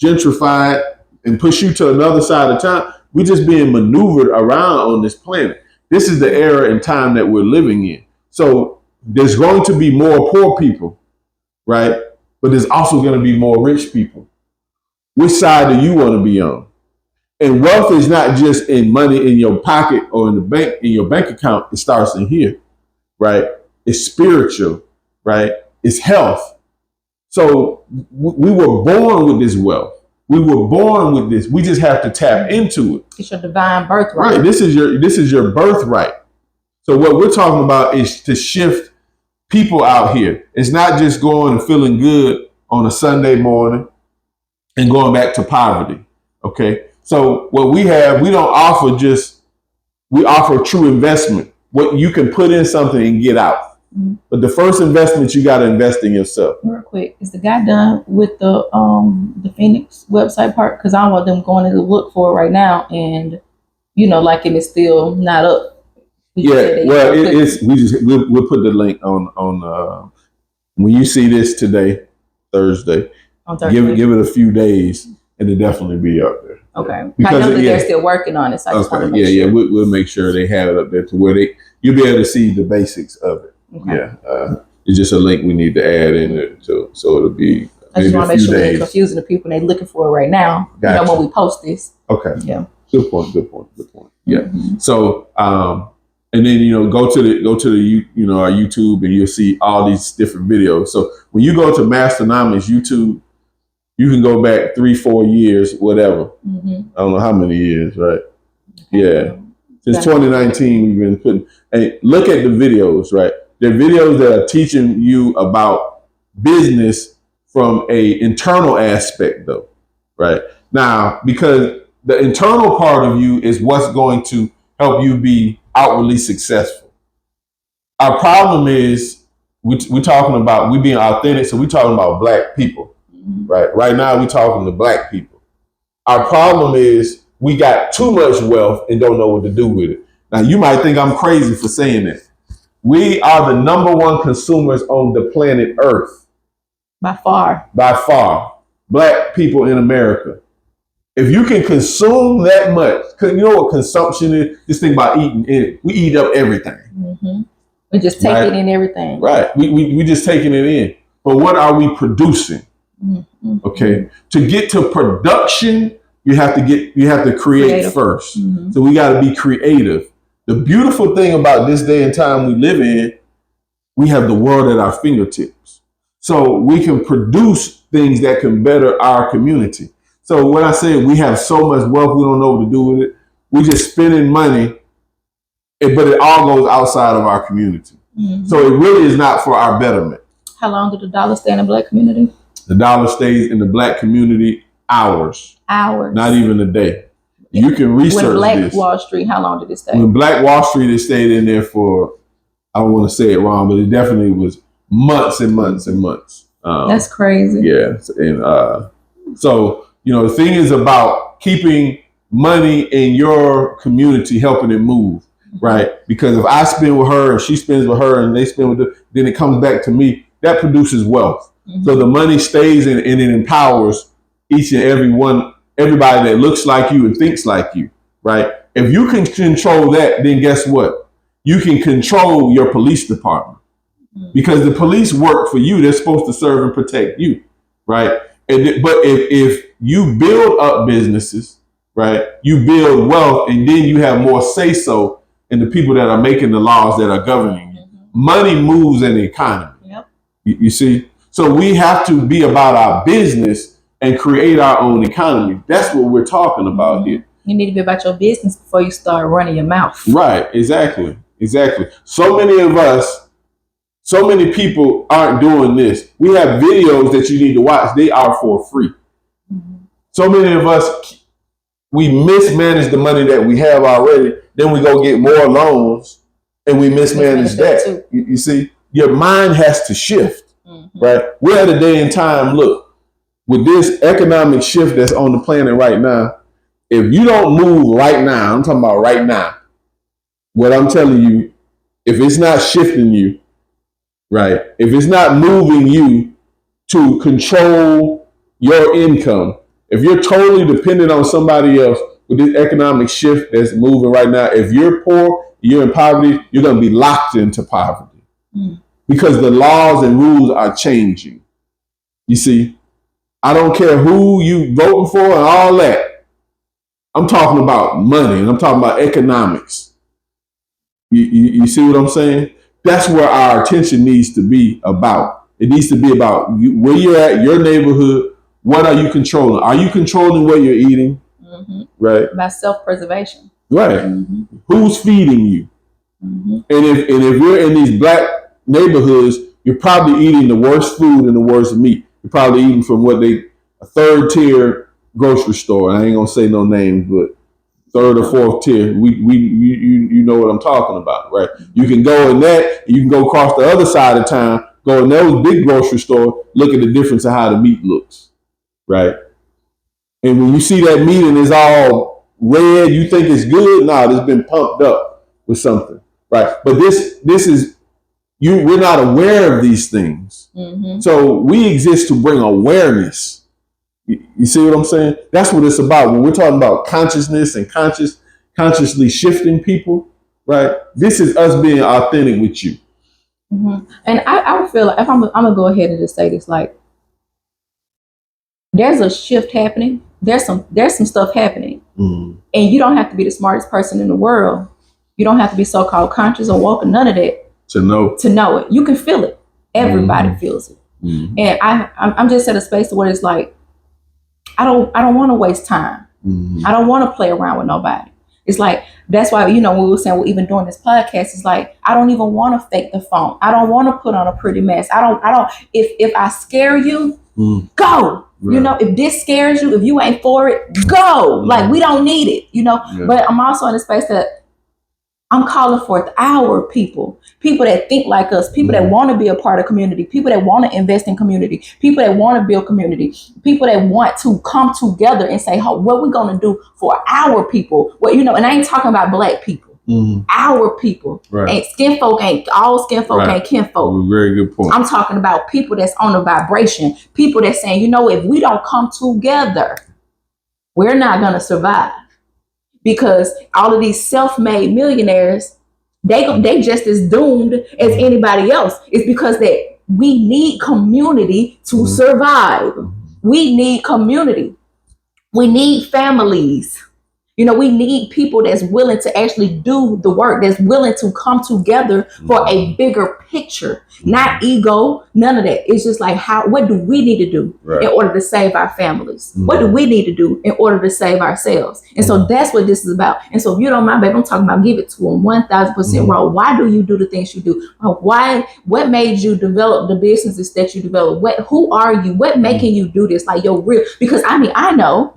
Speaker 1: gentrify it, and push you to another side of town. We're just being maneuvered around on this planet. This is the era and time that we're living in. So there's going to be more poor people, right? But there's also going to be more rich people. Which side do you want to be on? And wealth is not just in money in your pocket or in the bank, in your bank account. It starts in here, right? It's spiritual, right? It's health. So we were born with this wealth. We were born with this. We just have to tap into it.
Speaker 2: It's your divine birthright.
Speaker 1: Right. This is your birthright. So what we're talking about is to shift people out here. It's not just going and feeling good on a Sunday morning and going back to poverty. Okay. So what we have, we don't offer we offer true investment. What you can put in something and get out. Mm-hmm. But the first investment, you got to invest in yourself.
Speaker 2: Real quick, is the guy done with the Phoenix website part? Because I want them going to look for it right now, and and it's still not up.
Speaker 1: Well, we'll put the link on when you see this today, Thursday. On Thursday. Give it a few days, and it'll definitely be up there.
Speaker 2: Okay, because I know that they're still working on it. So I just want to make
Speaker 1: sure. We'll make sure they have it up there to where you'll be able to see the basics of it. Okay. Yeah, it's just a link we need to add in it, so it'll be.
Speaker 2: I just want to make sure we're confusing the people and they're looking for it right now. Gotcha. When we post this.
Speaker 1: Okay. Yeah. Good point. Yeah. Mm-hmm. So, and then go to the our YouTube and you'll see all these different videos. So when you go to Masternomics YouTube, you can go back 3-4 years, whatever. Mm-hmm. I don't know how many years, right? Yeah. Since 2019, we've been putting. Hey, look at the videos, right? They're videos that are teaching you about business from a internal aspect, though, right? Now, because the internal part of you is what's going to help you be outwardly successful. Our problem is we're talking about we being authentic, so we're talking about Black people, right? Right now, we're talking to Black people. Our problem is we got too much wealth and don't know what to do with it. Now, you might think I'm crazy for saying that. We are the number one consumers on the planet Earth.
Speaker 2: By far.
Speaker 1: Black people in America. If you can consume that much, because you know what consumption is? This thing about eating it. We eat up everything. Mm-hmm.
Speaker 2: We just take it in everything.
Speaker 1: Right. We just taking it in. But what are we producing? Mm-hmm. Okay. To get to production, you have to create first. Mm-hmm. So we got to be creative. The beautiful thing about this day and time we live in, we have the world at our fingertips. So we can produce things that can better our community. So when I say we have so much wealth, we don't know what to do with it. We just spending money, but it all goes outside of our community. Mm-hmm. So it really is not for our betterment.
Speaker 2: How long did the dollar stay in the Black community?
Speaker 1: The dollar stays in the Black community hours. Not even a day. You can research
Speaker 2: this. Black Wall Street, how long did it stay?
Speaker 1: When Black Wall Street, it stayed in there for, I don't want to say it wrong, but it definitely was months and months and months.
Speaker 2: That's crazy.
Speaker 1: Yeah. And so, the thing is about keeping money in your community, helping it move, right? Because if I spend with her and she spends with her and they spend with her, then it comes back to me. That produces wealth. Mm-hmm. So the money stays and it empowers each and everybody that looks like you and thinks like you, right? If you can control that, then guess what? You can control your police department because the police work for you. They're supposed to serve and protect you, right? But if you build up businesses right? You build wealth, and then you have more say so in the people that are making the laws that are governing you. Money moves in the economy.
Speaker 2: Yep.
Speaker 1: You see? So we have to be about our business and create our own economy. That's what we're talking about here.
Speaker 2: You need to be about your business before you start running your mouth.
Speaker 1: Right, exactly. So many people aren't doing this. We have videos that you need to watch. They are for free. So many of us, we mismanage the money that we have already. Then we go get more loans and we mismanage that. You see, your mind has to shift, right? We're at a day and time, look, with this economic shift that's on the planet right now, if you don't move right now, I'm talking about right now, what I'm telling you, if it's not shifting you, right, if it's not moving you to control your income, if you're totally dependent on somebody else with this economic shift that's moving right now, if you're poor, you're in poverty, you're going to be locked into poverty because the laws and rules are changing. You see, I don't care who you voting for and all that. I'm talking about money and I'm talking about economics. You see what I'm saying? That's where our attention needs to be about. It needs to be about where you're at, your neighborhood. What are you controlling? Are you controlling what you're eating? Right.
Speaker 2: About self-preservation.
Speaker 1: Right. Who's feeding you? And if you're in these black neighborhoods, you're probably eating the worst food and the worst meat. You're probably eating from a third tier grocery store. I ain't gonna say no names, but third or fourth tier. You know what I'm talking about, right? You can go in that, you can go across the other side of town, go in those big grocery store, look at the difference of how the meat looks, right? And when you see that meat and it's all red, you think it's good? No, it's been pumped up with something, right? But this is we're not aware of these things. So we exist to bring awareness. You see what I'm saying? That's what it's about. When we're talking about consciousness and consciously shifting people, right? This is us being authentic with you.
Speaker 2: And I would feel like if I'm gonna go ahead and just say this, like there's a shift happening. There's some stuff happening, and you don't have to be the smartest person in the world. You don't have to be so-called conscious or woke or none of that to know it. You can feel it. Everybody feels it. And I'm just at a space where it's like, I don't want to waste time. I don't want to play around with nobody. It's like, that's why, when we were saying, we're even doing this podcast, it's like, I don't even want to fake the phone. I don't want to put on a pretty mask. I don't, if I scare you, go. Right. If this scares you, if you ain't for it, go. Like, we don't need it, but I'm also in a space that I'm calling forth our people that think like us, people that want to be a part of community, people that want to invest in community, people that want to build community, people that want to come together and say, what we going to do for our people? And I ain't talking about black people, our people. Right. Ain't all skin folk ain't kin folk.
Speaker 1: Very good point.
Speaker 2: I'm talking about people that's on a vibration, people that's saying, if we don't come together, we're not going to survive. Because all of these self-made millionaires, they just as doomed as anybody else. It's because that we need community to survive. We need community. We need families. We need people that's willing to actually do the work, that's willing to come together for a bigger picture, not ego, none of that. It's just like, what do we need to do in order to save our families? What do we need to do in order to save ourselves? And so that's what this is about. And so if you don't mind, babe, I'm talking about give it to them 1,000% raw. Why do you do the things you do? What made you develop the businesses that you develop? Who are you? What making you do this? Like, you're real. Because I know,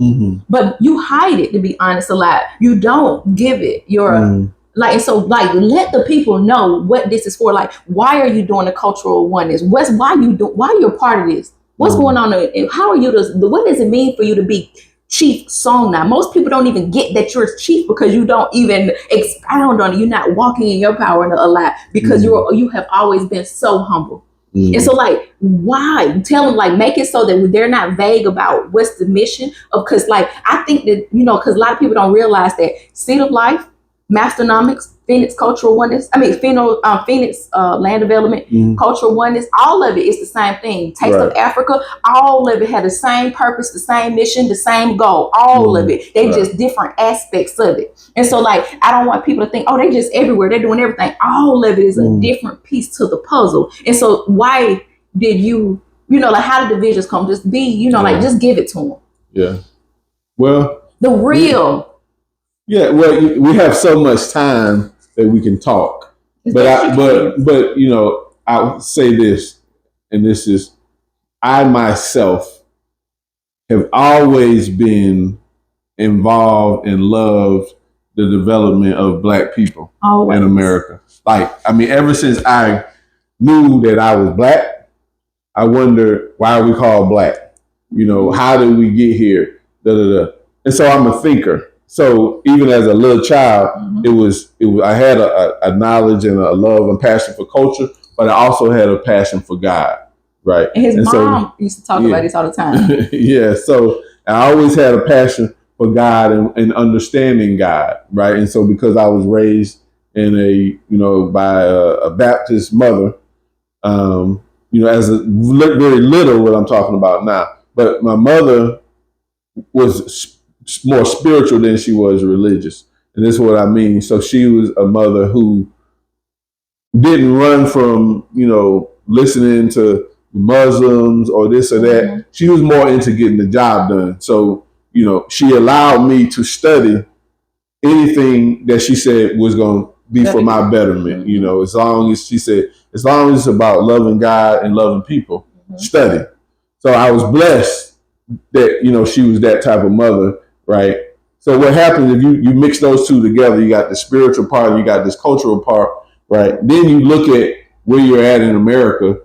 Speaker 2: but you hide it, to be honest, a lot. You don't give it your let the people know what this is for. Like, why are you doing the cultural oneness? Why you're part of this? What's going on? And how are you what does it mean for you to be Chief SuŋNaa? Most people don't even get that you're chief because you don't even expound on it. You're not walking in your power a lot because you have always been so humble. And so, like, why? Tell them, like, make it so that they're not vague about what's the mission of, because, like, I think that, because a lot of people don't realize that Seed of Life, Masternomics, Phoenix cultural oneness. Phoenix land development, cultural oneness. All of it is the same thing. Taste of Africa. All of it had the same purpose, the same mission, the same goal. All of it. They just different aspects of it. And so, like, I don't want people to think, oh, they just everywhere. They're doing everything. All of it is a different piece to the puzzle. And so, why did you know, like, how did the visions come? Just be, you know, like, just give it to them.
Speaker 1: Yeah. Well,
Speaker 2: the real.
Speaker 1: Well, we have so much time that we can talk. But you know, I'll say this, and this is, I myself have always been involved and loved the development of Black people in America. Like, I mean, ever since I knew that I was Black, I wondered, why are we called Black? You know, how did we get here? And so I'm a thinker. So even as a little child, it was I had a knowledge and a love and passion for culture, but I also had a passion for God, right?
Speaker 2: And his mom used to talk about this all the time.
Speaker 1: Yeah, so I always had a passion for God and understanding God, right? And so because I was raised in by a Baptist mother, you know, as a very little, what I'm talking about now, but my mother was more spiritual than she was religious. And this is what I mean. So she was a mother who didn't run from, you know, listening to Muslims or this or that. She was more into getting the job done. So, you know, she allowed me to study anything that she said was going to be for my betterment. You know, as long as she said, as long as it's about loving God and loving people, study. So I was blessed that, you know, she was that type of mother. Right. So what happens if you mix those two together? You got the spiritual part, you got this cultural part, right? Then you look at where you're at in America.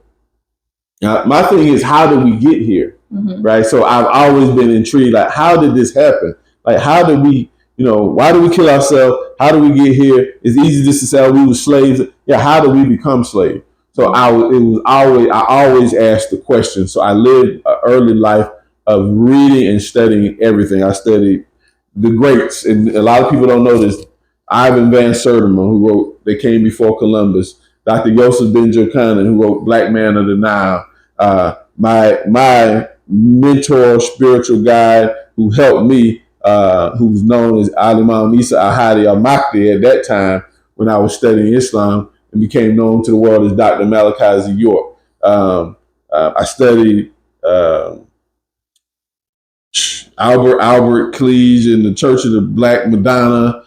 Speaker 1: My thing is, how did we get here? Right. So I've always been intrigued. Like, how did this happen? Like, how did we, you know, why do we kill ourselves? How do we get here? It's easy just to say we were slaves. Yeah. How did we become slaves? So I always asked the question. So I lived an early life of reading and studying everything. I studied the greats, and a lot of people don't know this. Ivan Van Sertima, who wrote They Came Before Columbus. Dr. Yosef Ben Jochannan, who wrote Black Man of the Nile. My mentor, spiritual guide, who helped me, who's known as Al-Imam Isa Al-Hadi Al-Makdi at that time when I was studying Islam, and became known to the world as Dr. Malachi Z. York. I studied Albert Cleage and the Church of the Black Madonna,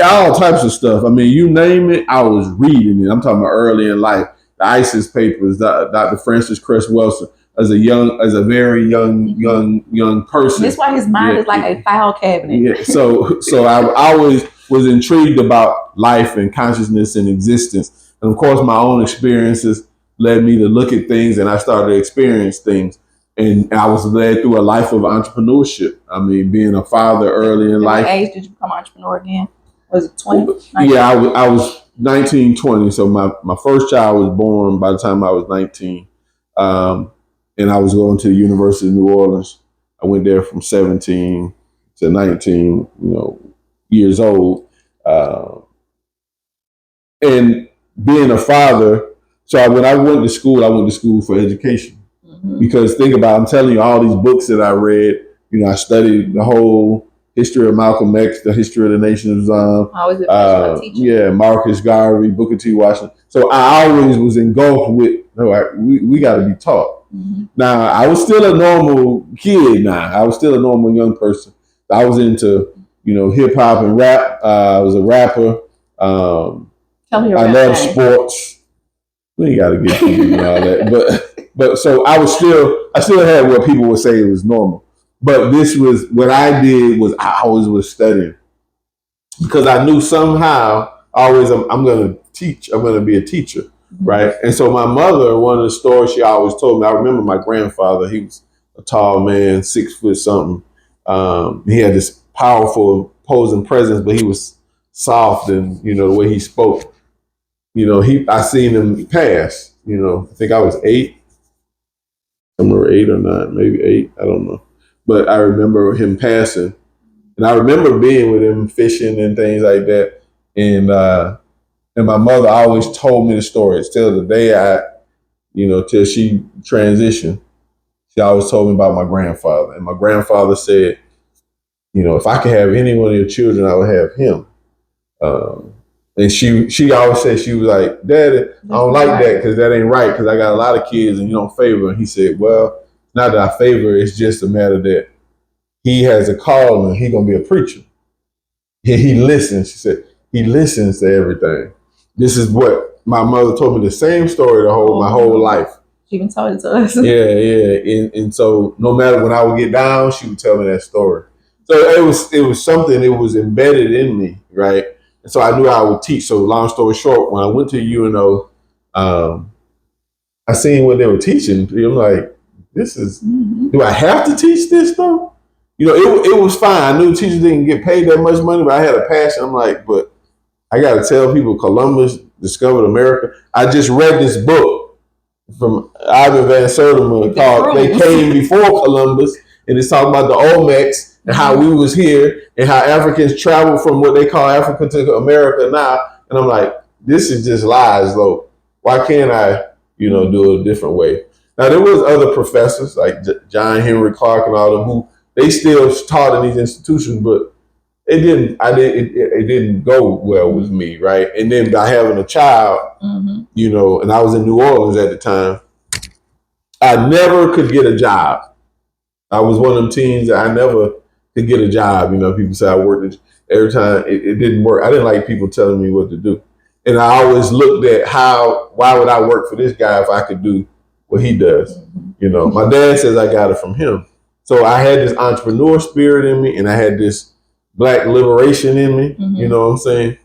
Speaker 1: all types of stuff. I mean, you name it, I was reading it. I'm talking about early in life. The ISIS papers, Dr. Francis Cress Welsing, as a very young person.
Speaker 2: That's why his mind is like a file cabinet.
Speaker 1: Yeah. So I always was intrigued about life and consciousness and existence. And of course, my own experiences led me to look at things, and I started to experience things. And I was led through a life of entrepreneurship. I mean, being a father early in life.
Speaker 2: What age did you become an entrepreneur again? Was it 20?
Speaker 1: 19? Yeah, I was 19, 20. So my first child was born by the time I was 19. And I was going to the University of New Orleans. I went there from 17 to 19, years old. And being a father, so when I went to school for education. Because think about it, I'm telling you, all these books that I read, I studied the whole history of Malcolm X, the history of the Nation of Islam. Marcus Garvey, Booker T. Washington. So I always was engulfed with, we got to be taught. Now, I was still a normal kid I was still a normal young person. I was into, hip hop and rap. I was a rapper. I love sports. We got to get people and all that. But so I still had what people would say it was normal. But this was, what I did was I always was studying. Because I knew somehow, I'm going to teach. I'm going to be a teacher, right? And so my mother, one of the stories she always told me, I remember my grandfather, he was a tall man, 6 foot something. He had this powerful, imposing presence, but he was soft and, the way he spoke. I seen him pass, I think I was 8. Somewhere 8 or 9, maybe 8, I don't know. But I remember him passing. And I remember being with him fishing and things like that. And And my mother always told me the stories till the day till she transitioned. She always told me about my grandfather. And my grandfather said, if I could have any one of your children, I would have him. And she always said, she was like, Daddy, I don't like that because that ain't right because I got a lot of kids and you don't favor. And he said, well, not that I favor, it's just a matter that he has a call and he's going to be a preacher. He listens. She said, he listens to everything. This is what my mother told me the same story my whole life.
Speaker 2: She even told it to us.
Speaker 1: Yeah. And so no matter when I would get down, she would tell me that story. So it was something that was embedded in me, right? And so I knew I would teach. So long story short, when I went to UNO, I seen what they were teaching. I'm like, this is, do I have to teach this though? It was fine. I knew teachers didn't get paid that much money, but I had a passion. I'm like, but I got to tell people Columbus discovered America. I just read this book from Ivan Van Sertima called They Came Before Columbus. And it's talking about the Olmecs and how we was here and how Africans traveled from what they call Africa to America now. And I'm like, this is just lies though. Why can't I, do it a different way? Now there was other professors like John Henry Clark and all them who they still taught in these institutions, but it didn't go well with me, right? And then by having a child, and I was in New Orleans at the time, I never could get a job. I was one of them teens that I never could get a job. People say I worked every time. It didn't work. I didn't like people telling me what to do. And I always looked at why would I work for this guy if I could do what he does? My dad says I got it from him. So I had this entrepreneur spirit in me and I had this Black liberation in me. You know what I'm saying?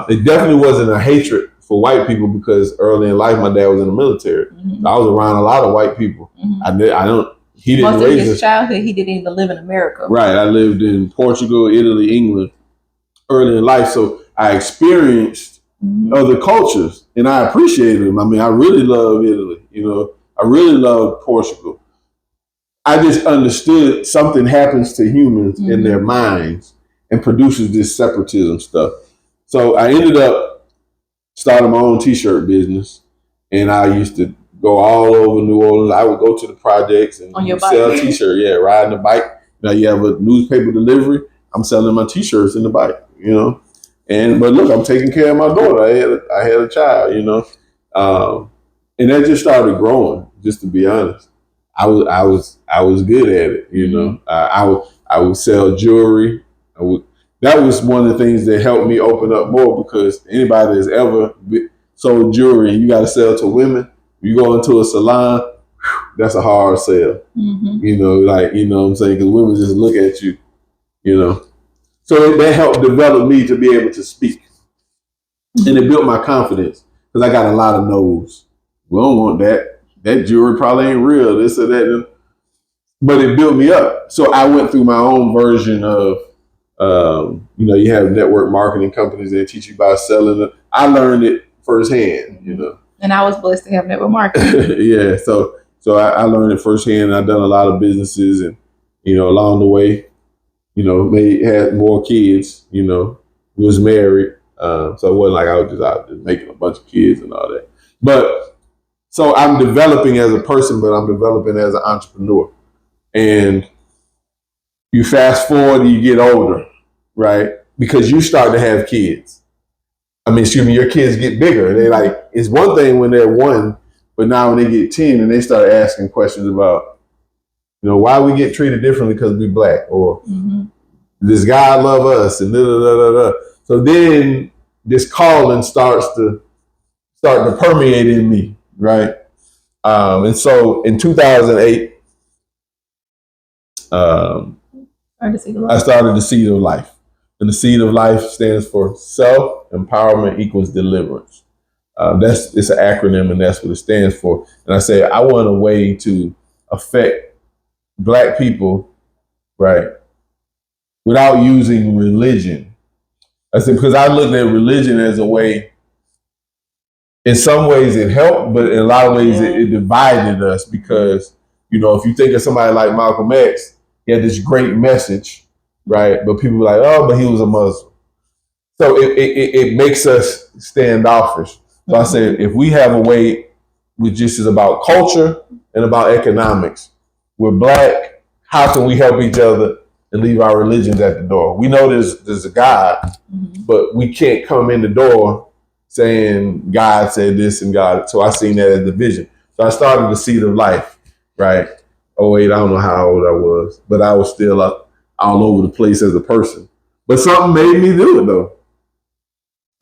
Speaker 1: It definitely wasn't a hatred for white people because early in life, my dad was in the military. So I was around a lot of white people. He didn't
Speaker 2: Most of his childhood, he didn't even live in America.
Speaker 1: Right. I lived in Portugal, Italy, England early in life. So I experienced other cultures and I appreciated them. I mean, I really love Italy. I really love Portugal. I just understood something happens to humans in their minds and produces this separatism stuff. So I ended up starting my own t-shirt business and I used to go all over New Orleans. I would go to the projects and sell t-shirts. Yeah, riding a bike. Now you have a newspaper delivery. I'm selling my t-shirts in the bike, but look, I'm taking care of my daughter. I had a child, and that just started growing, just to be honest. I was good at it, I would sell jewelry. That was one of the things that helped me open up more because anybody that's ever sold jewelry and you got to sell to women, you go into a salon, that's a hard sell. You know what I'm saying? Because women just look at you, So that helped develop me to be able to speak. And it built my confidence because I got a lot of no's. We don't want that. That jewelry probably ain't real, this or that. But it built me up. So I went through my own version of, you have network marketing companies that teach you about selling it. I learned it firsthand,
Speaker 2: And I was blessed to have network marketing.
Speaker 1: Yeah, so I learned it firsthand. I've done a lot of businesses and, along the way, had more kids, was married. So it wasn't like I was just out there making a bunch of kids and all that. But so I'm developing as a person, but I'm developing as an entrepreneur. And you fast forward, you get older, right? Because you start to have kids. Your kids get bigger. They like, it's one thing when they're 1, but now when they get 10 and they start asking questions about, why we get treated differently because we Black or does God love us and da da da da. So then this calling starts to permeate in me, right? And so in 2008, I started the Seed of Life. And the Seed of Life stands for self-empowerment equals deliverance. It's an acronym and that's what it stands for. And I say, I want a way to affect Black people, right, without using religion. I said, because I looked at religion as a way, in some ways it helped, but in a lot of ways it divided us because, if you think of somebody like Malcolm X, he had this great message, right? But people were like, oh, but he was a Muslim. So it makes us standoffish. So I said, if we have a way which just is about culture and about economics, we're Black, how can we help each other and leave our religions at the door? We know there's a God, but we can't come in the door saying God said this and God. So I seen that as the vision. So I started the Seed of Life, right? Oh wait, I don't know how old I was, but I was still up all over the place as a person. But something made me do it though.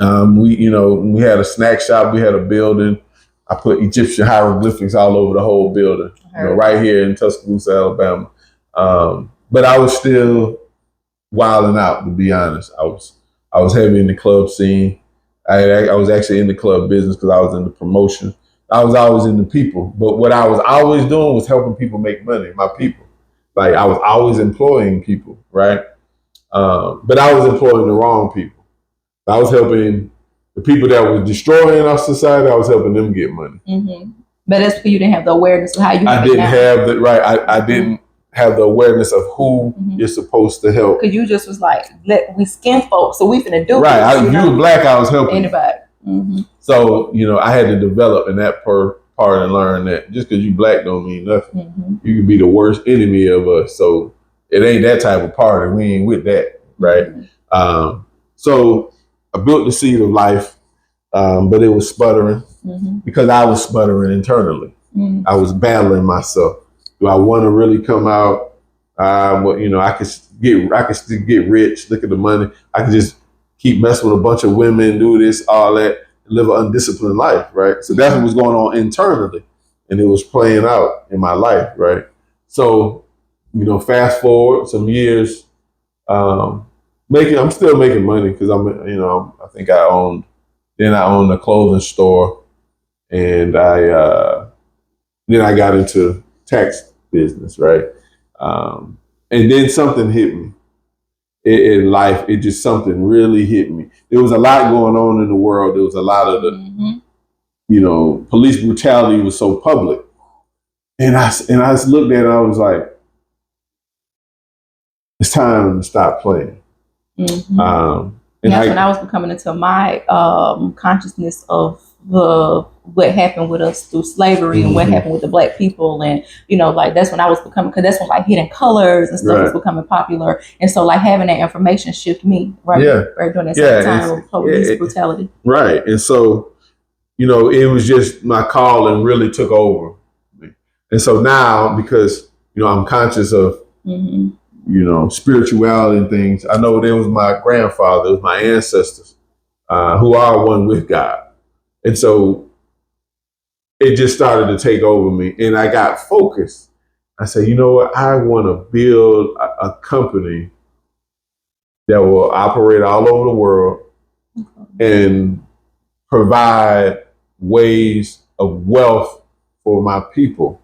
Speaker 1: We had a snack shop, we had a building. I put Egyptian hieroglyphics all over the whole building, right here in Tuscaloosa, Alabama. But I was still wilding out, to be honest. I was heavy in the club scene. I was actually in the club business because I was in the promotion. I was always in the people. But what I was always doing was helping people make money, my people. Like I was always employing people, right? But I was employing the wrong people. I was helping the people that were destroying our society. I was helping them get money.
Speaker 2: But that's because you didn't have the awareness of how you.
Speaker 1: I didn't have the right. I didn't have the awareness of who you're supposed to help.
Speaker 2: Because you just was like, we skin folks, so we finna do
Speaker 1: right. If you were Black, I was helping
Speaker 2: anybody.
Speaker 1: So I had to develop in that part and learn that just because you Black don't mean nothing. You can be the worst enemy of us. So it ain't that type of party. We ain't with that, right? So I built the Seed of Life, but it was sputtering because I was sputtering internally. I was battling myself. Do I want to really come out? I could still get rich. Look at the money. I could just keep messing with a bunch of women, do this, all that, live an undisciplined life, right? So that's what was going on internally, and it was playing out in my life, right? So, fast forward some years, I'm still making money because I think I owned a clothing store, and then I got into tax business, right? And then something hit me in life. It just something really hit me. There was a lot going on in the world. There was a lot of the, police brutality was so public, and I just looked at it. And I was like, it's time to stop playing.
Speaker 2: And that's when I was becoming into my consciousness of what happened with us through slavery and what happened with the Black people, and that's when I was becoming, because that's when like Hidden Colors and stuff was becoming popular, and so like having that information shift me right during that same time of police brutality. Right,
Speaker 1: and so it was just my calling really took over me, and so now because I'm conscious of spirituality and things. I know there was my grandfather, it was my ancestors who are one with God. And so it just started to take over me, and I got focused. I said, you know what? I want to build a company that will operate all over the world and provide ways of wealth for my people,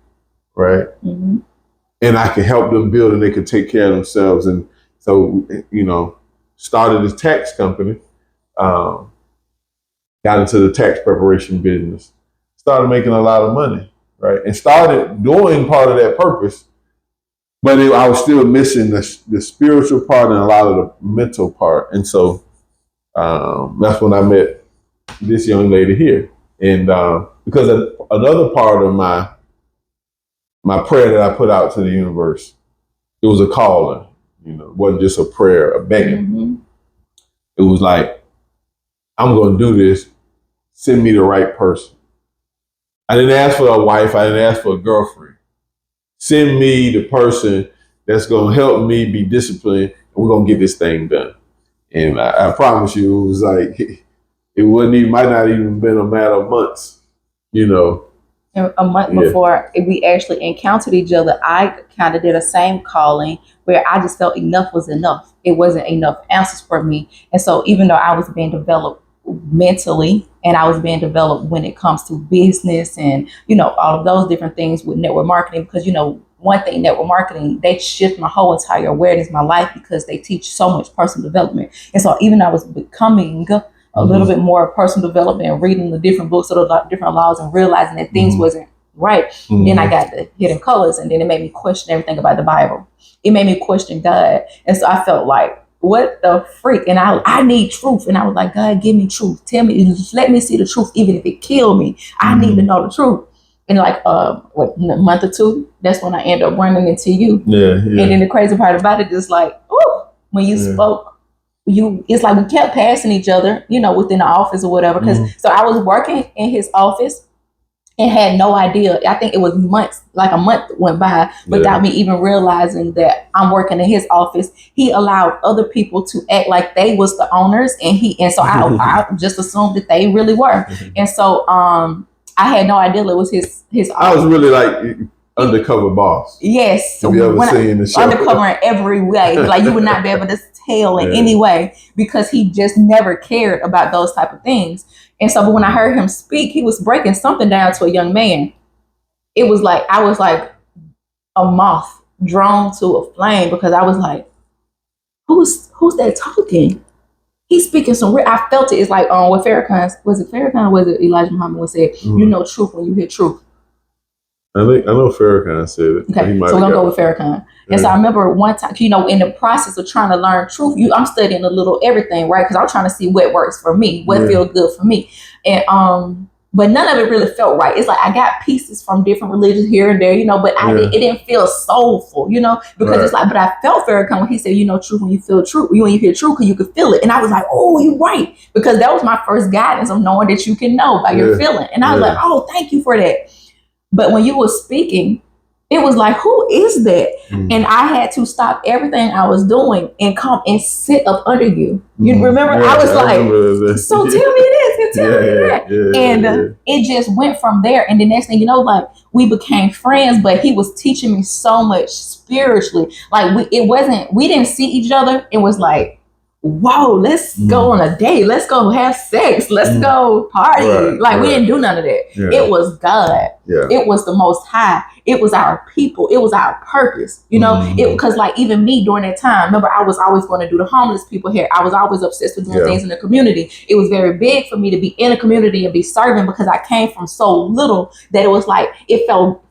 Speaker 1: right? And I can help them build, and they can take care of themselves. And so, started this tax company, got into the tax preparation business, started making a lot of money, right? And started doing part of that purpose, but I was still missing the spiritual part and a lot of the mental part. And so that's when I met this young lady here. And because another part of my prayer that I put out to the universe, it was a calling, it wasn't just a prayer, a begging. It was like, I'm going to do this. Send me the right person. I didn't ask for a wife. I didn't ask for a girlfriend. Send me the person that's going to help me be disciplined, and we're going to get this thing done. And I promise you, it was like, it might not even been a matter of months,
Speaker 2: A month before we actually encountered each other, I kind of did the same calling where I just felt enough was enough. It wasn't enough answers for me. And so even though I was being developed mentally and I was being developed when it comes to business and, all of those different things with network marketing, because, one thing, network marketing, they shift my whole entire awareness, my life, because they teach so much personal development. And so even though I was becoming a little bit more personal development and reading the different books of the different laws and realizing that things wasn't right. Then I got the Hidden Colors, and then it made me question everything about the Bible. It made me question God. And so I felt like what the freak? And I need truth. And I was like, God, give me truth. Tell me, let me see the truth, even if it killed me. I need to know the truth. And like a month or two, that's when I end up running into you. And then the crazy part about it is like, oh, when you spoke, it's like we kept passing each other, within the office or whatever. So I was working in his office and had no idea. I think it was months, like a month went by without me even realizing that I'm working in his office. He allowed other people to act like they was the owners, and so I just assumed that they really were. And so I had no idea it was his office.
Speaker 1: I was really like undercover boss.
Speaker 2: Yes.
Speaker 1: Have you ever seen the show?
Speaker 2: Undercover in every way. Like you would not be able to tell in any way, because he just never cared about those type of things. And so, but when I heard him speak, he was breaking something down to a young man. It was like, I was like a moth drawn to a flame, because I was like, who's that talking? He's speaking some real, I felt it. It's like, what Farrakhan, was it Farrakhan or was it Elijah Muhammad was said, you know truth when you hear truth.
Speaker 1: I know Farrakhan said it.
Speaker 2: Okay, so we're going to go with Farrakhan. And so I remember one time, in the process of trying to learn truth, I'm studying a little everything, right? Because I'm trying to see what works for me, what feels good for me. And but none of it really felt right. It's like I got pieces from different religions here and there, but it didn't feel soulful, because it's like, but I felt Farrakhan when he said, truth when you feel truth, when you hear truth, because you could feel it. And I was like, oh, you're right. Because that was my first guidance of knowing that you can know by your feeling. And I was like, oh, thank you for that. But when you were speaking, it was like, who is that? And I had to stop everything I was doing and come and sit up under you. You remember? I was like, so tell me this and tell me that. It just went from there. And the next thing you know, like we became friends, but he was teaching me so much spiritually. Like we didn't see each other. It was like, whoa, let's go on a date. Let's go have sex. Let's go party. We didn't do none of that. It was God. It was the Most High. It was our people. It was our purpose. Because like even me during that time, remember I was always going to do the homeless people here. I was always obsessed with doing things in the community. It was very big for me to be in a community and be serving, because I came from so little that it was like, it felt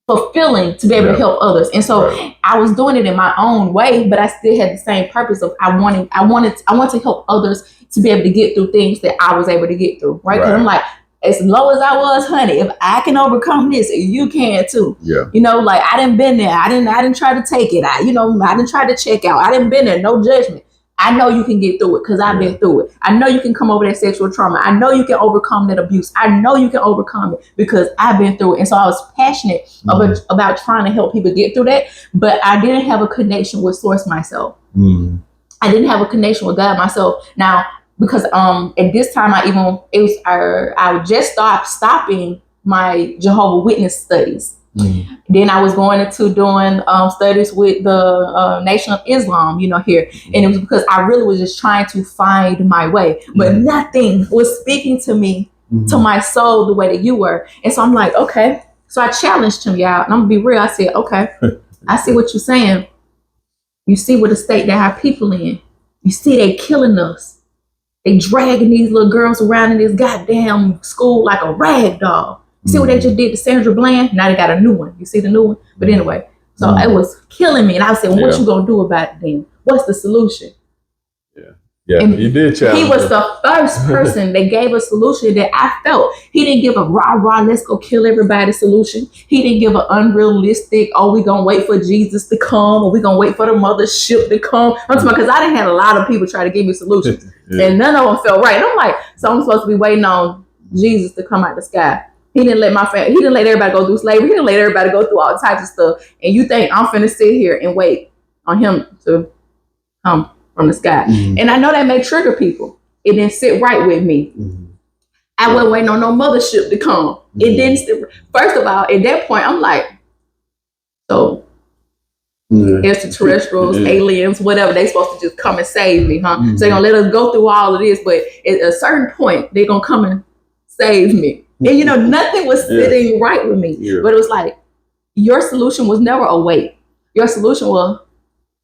Speaker 2: fulfilling to be able to help others. And so I was doing it in my own way, but I still had the same purpose of I want to help others to be able to get through things that I was able to get through. Right. Because I'm like, as low as I was, honey, if I can overcome this, you can too. Like I didn't been there. I didn't try to take it. I didn't try to check out. I didn't been there. No judgment. I know you can get through it because I've been through it. I know you can come over that sexual trauma. I know you can overcome that abuse. I know you can overcome it because I've been through it. And so I was passionate about trying to help people get through that. But I didn't have a connection with Source myself. I didn't have a connection with God myself. Now, because at this time I just stopping my Jehovah's Witness studies. Then I was going into doing studies with the Nation of Islam, here. And it was because I really was just trying to find my way. But nothing was speaking to me, to my soul, the way that you were. And so I'm like, okay. So I challenged him, y'all. And I'm going to be real. I said, okay, I see what you're saying. You see what the state that our people in. You see they killing us. They dragging these little girls around in this goddamn school like a rag doll. See what they just did to Sandra Bland? Now they got a new one. You see the new one? But anyway, so it was killing me. And I was saying, what you going to do about it then? What's the solution?
Speaker 1: Yeah, and you did challenge.
Speaker 2: He was the first person that gave a solution that I felt. He didn't give a rah, let's go kill everybody solution. He didn't give an unrealistic, we going to wait for Jesus to come, or we going to wait for the mothership to come. I'm talking about, because I done had a lot of people try to give me solutions. And none of them felt right. And I'm like, so I'm supposed to be waiting on Jesus to come out the sky. He didn't let he didn't let everybody go through slavery. He didn't let everybody go through all types of stuff. And you think I'm finna sit here and wait on him to come from the sky. And I know that may trigger people. It didn't sit right with me. I wasn't waiting on no mothership to come. It didn't sit. First of all, at that point, I'm like, so extraterrestrials, aliens, whatever, they supposed to just come and save me, huh? So they're gonna let us go through all of this, but at a certain point, they're gonna come and save me. And nothing was sitting right with me. But it was like, your solution was never a wait. Your solution was,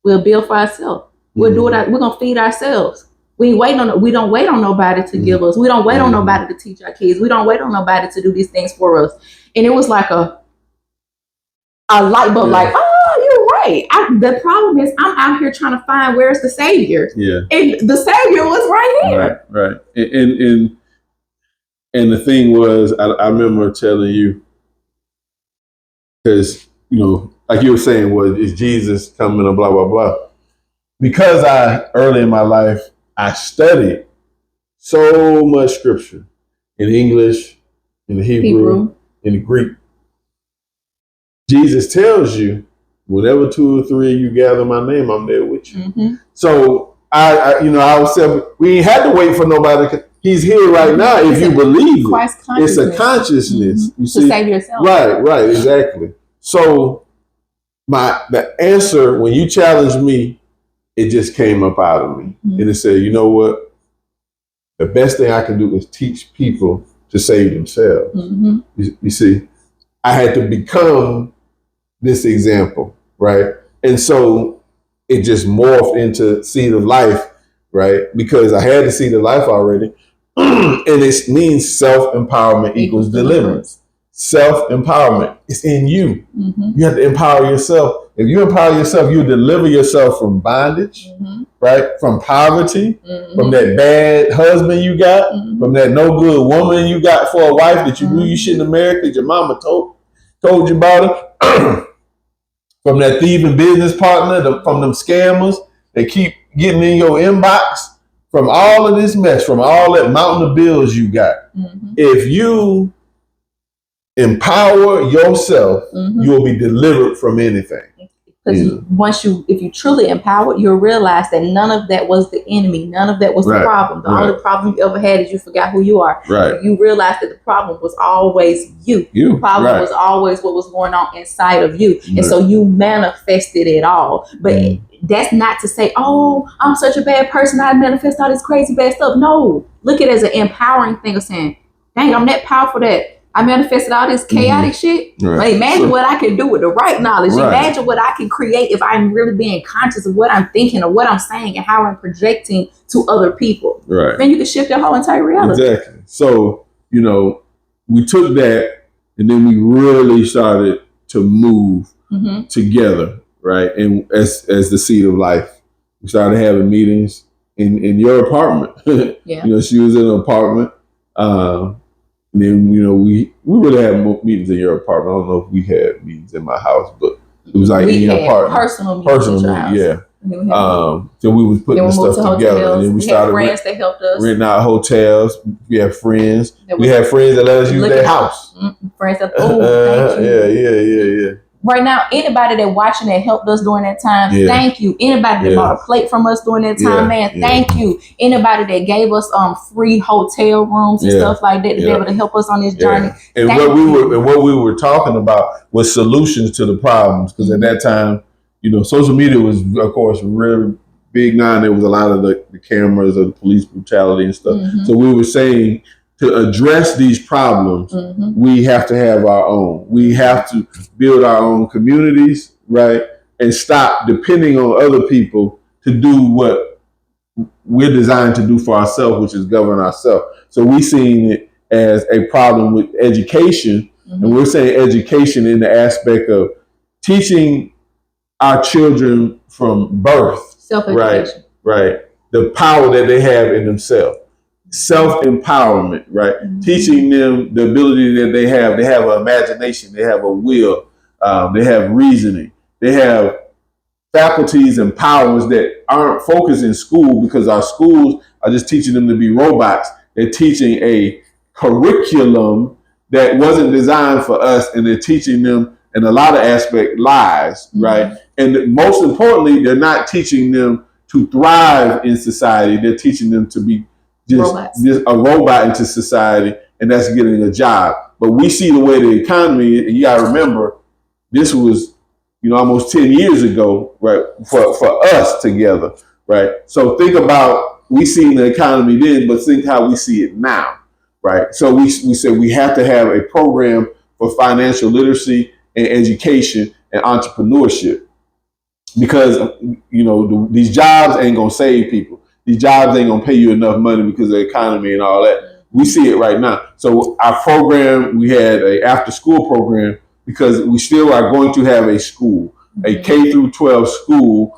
Speaker 2: we'll build for ourselves. We'll do it. We're gonna feed ourselves. We don't wait on nobody to give us. We don't wait on nobody to teach our kids. We don't wait on nobody to do these things for us. And it was like a light bulb, like, oh, you're right. The problem is I'm out here trying to find where's the savior.
Speaker 1: Yeah.
Speaker 2: And the savior was right here.
Speaker 1: Right. And the thing was, I remember telling you, because, like you were saying, is Jesus coming and blah, blah, blah. Because early in my life, I studied so much scripture in English, in the Hebrew, in the Greek. Jesus tells you, whenever 2 or 3 of you gather my name, I'm there with you. Mm-hmm. So I was saying, we ain't had to wait for nobody. He's here right now. If you believe it, it's a consciousness.
Speaker 2: Mm-hmm. You see? To save yourself.
Speaker 1: Right, exactly. So the answer, when you challenged me, it just came up out of me. Mm-hmm. And it said, you know what? The best thing I can do is teach people to save themselves. Mm-hmm. You see, I had to become this example, right? And so it just morphed into Seed of Life, right? Because I had the Seed of Life already. And it means self-empowerment equals deliverance. Self-empowerment is in you. Mm-hmm. You have to empower yourself. If you empower yourself, you deliver yourself from bondage, mm-hmm. right? From poverty, mm-hmm. from that bad husband you got, mm-hmm. from that no good woman you got for a wife that you knew you shouldn't have married because your mama told you about it. From that thieving business partner, from them scammers that keep getting in your inbox, from all of this mess, from all that mountain of bills you got. Mm-hmm. If you empower yourself, mm-hmm. you'll be delivered from anything.
Speaker 2: Because if you truly empower, you'll realize that none of that was the enemy. None of that was the problem. The only problem you ever had is you forgot who you are. Right. You realized that the problem was always you. The problem was always what was going on inside of you. And so you manifested it all. But that's not to say, oh, I'm such a bad person. I manifest all this crazy bad stuff. No, look at it as an empowering thing of saying, dang, I'm that powerful that I manifested all this chaotic shit. Right. But imagine what I can do with the right knowledge. Right. Imagine what I can create if I'm really being conscious of what I'm thinking or what I'm saying and how I'm projecting to other people. Right. Then you can shift your whole entire reality.
Speaker 1: Exactly. So, we took that and then we really started to move together, right? And as the Seed of Life, we started having meetings in your apartment. Yeah. She was in an apartment. And then, we really had meetings in your apartment. I don't know if we had meetings in my house, but it was like in your apartment. Personal meetings, yeah. So we was putting the stuff together. And then we started
Speaker 2: friends that helped us.
Speaker 1: Renting out hotels. We had friends. We had friends that let us use their house.
Speaker 2: Friends that, thank you.
Speaker 1: Yeah.
Speaker 2: Right now, anybody that watching that helped us during that time, thank you. Anybody that bought a plate from us during that time, thank you. Anybody that gave us free hotel rooms and stuff like that to be able to help us on this journey.
Speaker 1: And what we were talking about was solutions to the problems, because at that time, social media was, of course, really big now. There was a lot of the cameras of the police brutality and stuff. Mm-hmm. So we were saying, to address these problems, we have to have our own. We have to build our own communities, right? And stop depending on other people to do what we're designed to do for ourselves, which is govern ourselves. So we've seen it as a problem with education. And we're saying education in the aspect of teaching our children from birth.
Speaker 2: Self-education.
Speaker 1: Right. The power that they have in themselves. Self-empowerment, right? Teaching them the ability that they have. They have an imagination. They have a will. They have reasoning. They have faculties and powers that aren't focused in school, because our schools are just teaching them to be robots. They're teaching a curriculum that wasn't designed for us, and they're teaching them, in a lot of aspects, lies, right? And most importantly, they're not teaching them to thrive in society. They're teaching them to be just a robot into society, and that's getting a job. But we see the way the economy, and you gotta remember, this was, almost 10 years ago, right? For us together, right? So think about, we seen the economy then, but think how we see it now, right? So we said we have to have a program for financial literacy and education and entrepreneurship, because these jobs ain't gonna save people. These jobs ain't gonna pay you enough money because of the economy and all that. We see it right now. So our program, we had a after school program, because we still are going to have a school. a K through 12 school,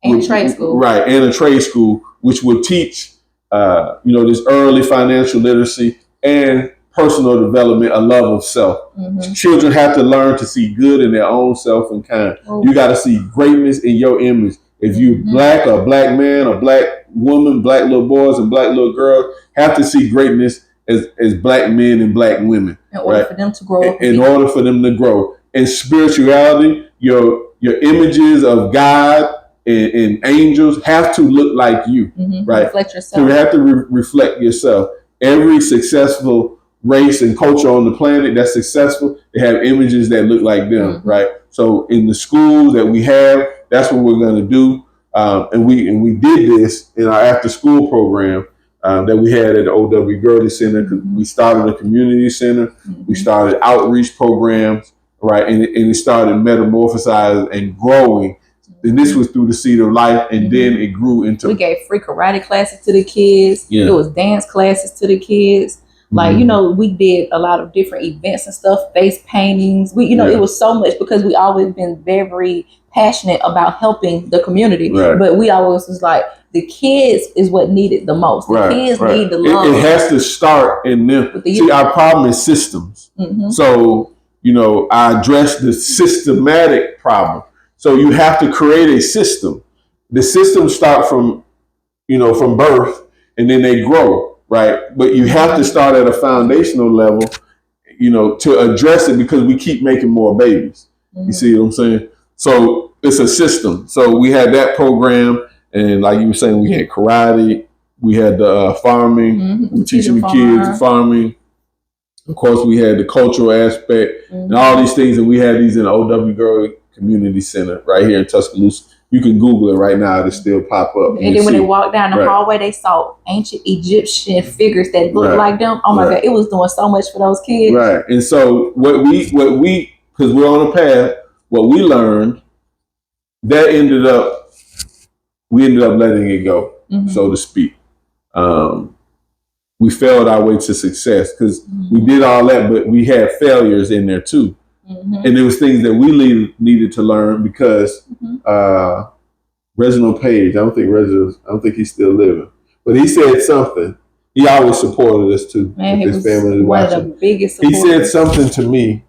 Speaker 2: and trade school,
Speaker 1: right, and a trade school, which will teach, this early financial literacy and personal development, a love of self. Children have to learn to see good in their own self and kind. You got to see greatness in your image. If you're black, or black man, or black woman, black little boys and black little girls have to see greatness as black men and black women.
Speaker 2: In order for them to grow.
Speaker 1: In order for them to grow. And spirituality, your images of God and angels have to look like you, right?
Speaker 2: Reflect yourself.
Speaker 1: So you have to reflect yourself. Every successful race and culture on the planet that's successful, they have images that look like them, right? So in the schools that we have, that's what we're going to do. And we did this in our after school program that we had at the O.W. Gurley Center. We started a community center. We started outreach programs, right? And it started metamorphosizing and growing. And this was through the Seed of Life, and then it grew into.
Speaker 2: We gave free karate classes to the kids.
Speaker 1: Yeah.
Speaker 2: It was dance classes to the kids. Like, we did a lot of different events and stuff, face paintings. It was so much because we always been very passionate about helping the community.
Speaker 1: Right.
Speaker 2: But we always was like, the kids is what needed the most. The kids need the love.
Speaker 1: It has to start in them. See, our problem is systems. So, I address the systematic problem. So you have to create a system. The systems start from birth, and then they grow. Right. But you have to start at a foundational level, to address it, because we keep making more babies. You see what I'm saying? So it's a system. So we had that program. And like you were saying, we had karate. We had the farming, teaching the kids farming. Of course, we had the cultural aspect and all these things. And we had these in the O.W. Gurley Community Center right here in Tuscaloosa. You can Google it right now. It'll still pop up.
Speaker 2: And then when they walked down the hallway, they saw ancient Egyptian figures that looked like them. Oh my God, it was doing so much for those kids.
Speaker 1: Right. And so what we, because we're on a path, what we learned, we ended up letting it go, so to speak. We failed our way to success because we did all that, but we had failures in there too. And there was things that we needed to learn because Reginald Page, I don't think he's still living, but he said something. He always supported us too.
Speaker 2: Man, he
Speaker 1: his
Speaker 2: was
Speaker 1: family was
Speaker 2: one
Speaker 1: watching.
Speaker 2: of the biggest supporters.
Speaker 1: He said something to me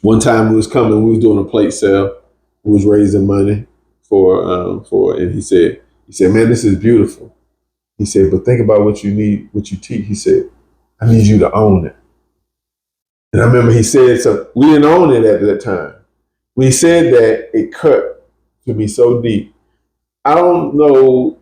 Speaker 1: one time. We was coming. We was doing a plate sale. We was raising money for, and he said, "Man, this is beautiful." He said, "But think about what you need, what you teach." He said, "I need you to own it." And I remember he said something. We didn't own it at that time. When he said that, it cut to me so deep. I don't know.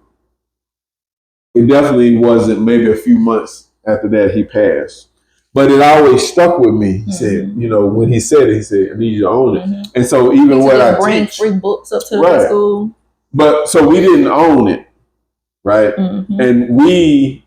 Speaker 1: It definitely wasn't maybe a few months after that he passed. But it always stuck with me. He said, when he said it, he said, "I need you to own it." And so even what I
Speaker 2: bring
Speaker 1: teach,
Speaker 2: free books up to the school.
Speaker 1: But so we didn't own it, right? And we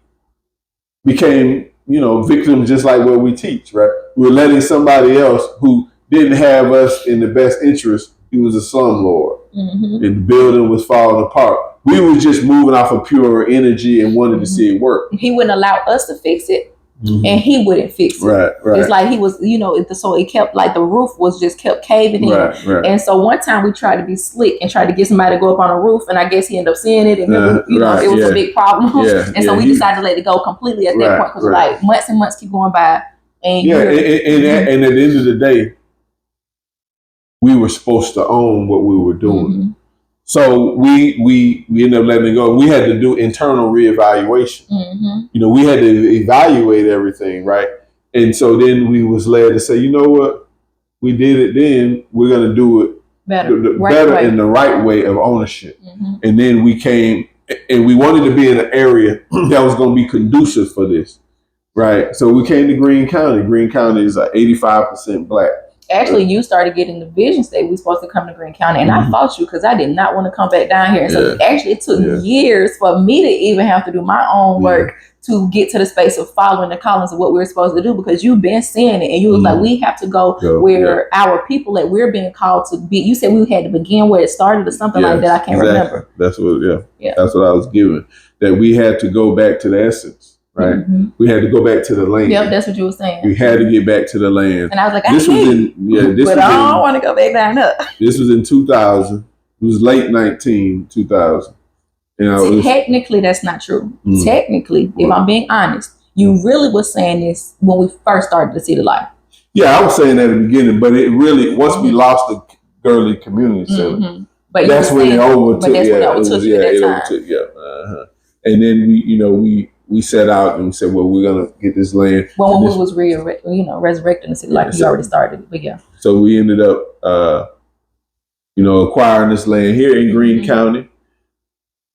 Speaker 1: became, victims just like what we teach, right? We were letting somebody else who didn't have us in the best interest. He was a slumlord. And the building was falling apart. We were just moving off of pure energy and wanted to see it work.
Speaker 2: He wouldn't allow us to fix it. And he wouldn't fix it.
Speaker 1: Right.
Speaker 2: It's like he was, so it kept, like the roof was just kept caving in.
Speaker 1: Right.
Speaker 2: And so one time we tried to be slick and tried to get somebody to go up on a roof, and I guess he ended up seeing it, and it was a big problem. And so we decided to let it go completely at that point, because like months and months keep going by. And
Speaker 1: and at the end of the day, we were supposed to own what we were doing. So we ended up letting it go. We had to do internal reevaluation. We had to evaluate everything, right? And so then we was led to say, you know what? We did it then. We're going to do it better in the right way of ownership. And then we came, and we wanted to be in an area that was going to be conducive for this, right? So we came to Greene County. Greene County is 85% black.
Speaker 2: Actually, you started getting the vision state. We were supposed to come to Greene County, and I fought you because I did not want to come back down here. And so actually, it took years for me to even have to do my own work to get to the space of following the callings of what we were supposed to do, because you've been seeing it, and you was like, we have to go where our people that we're being called to be. You said we had to begin where it started or something like that. I can't remember.
Speaker 1: That's what, that's what I was given, that we had to go back to the essence, right?
Speaker 2: Mm-hmm.
Speaker 1: We had to go back to the land.
Speaker 2: Yep, that's what you were saying.
Speaker 1: We had to get back to the land.
Speaker 2: And I was like,
Speaker 1: this
Speaker 2: I don't want to go back down up.
Speaker 1: This was in 2000. It was late 2000.
Speaker 2: Technically, that's not true. Technically, if I'm being honest, you really was saying this when we first started to see the light.
Speaker 1: Yeah, I was saying that at the beginning, but it really, once we lost the Gurley Community Center,
Speaker 2: but
Speaker 1: that's when it overtook.
Speaker 2: It overtook.
Speaker 1: And then we set out and we said, well, we're gonna get this land.
Speaker 2: Well, when we was resurrecting the city, like you already started, but yeah.
Speaker 1: So we ended up, acquiring this land here in Greene County.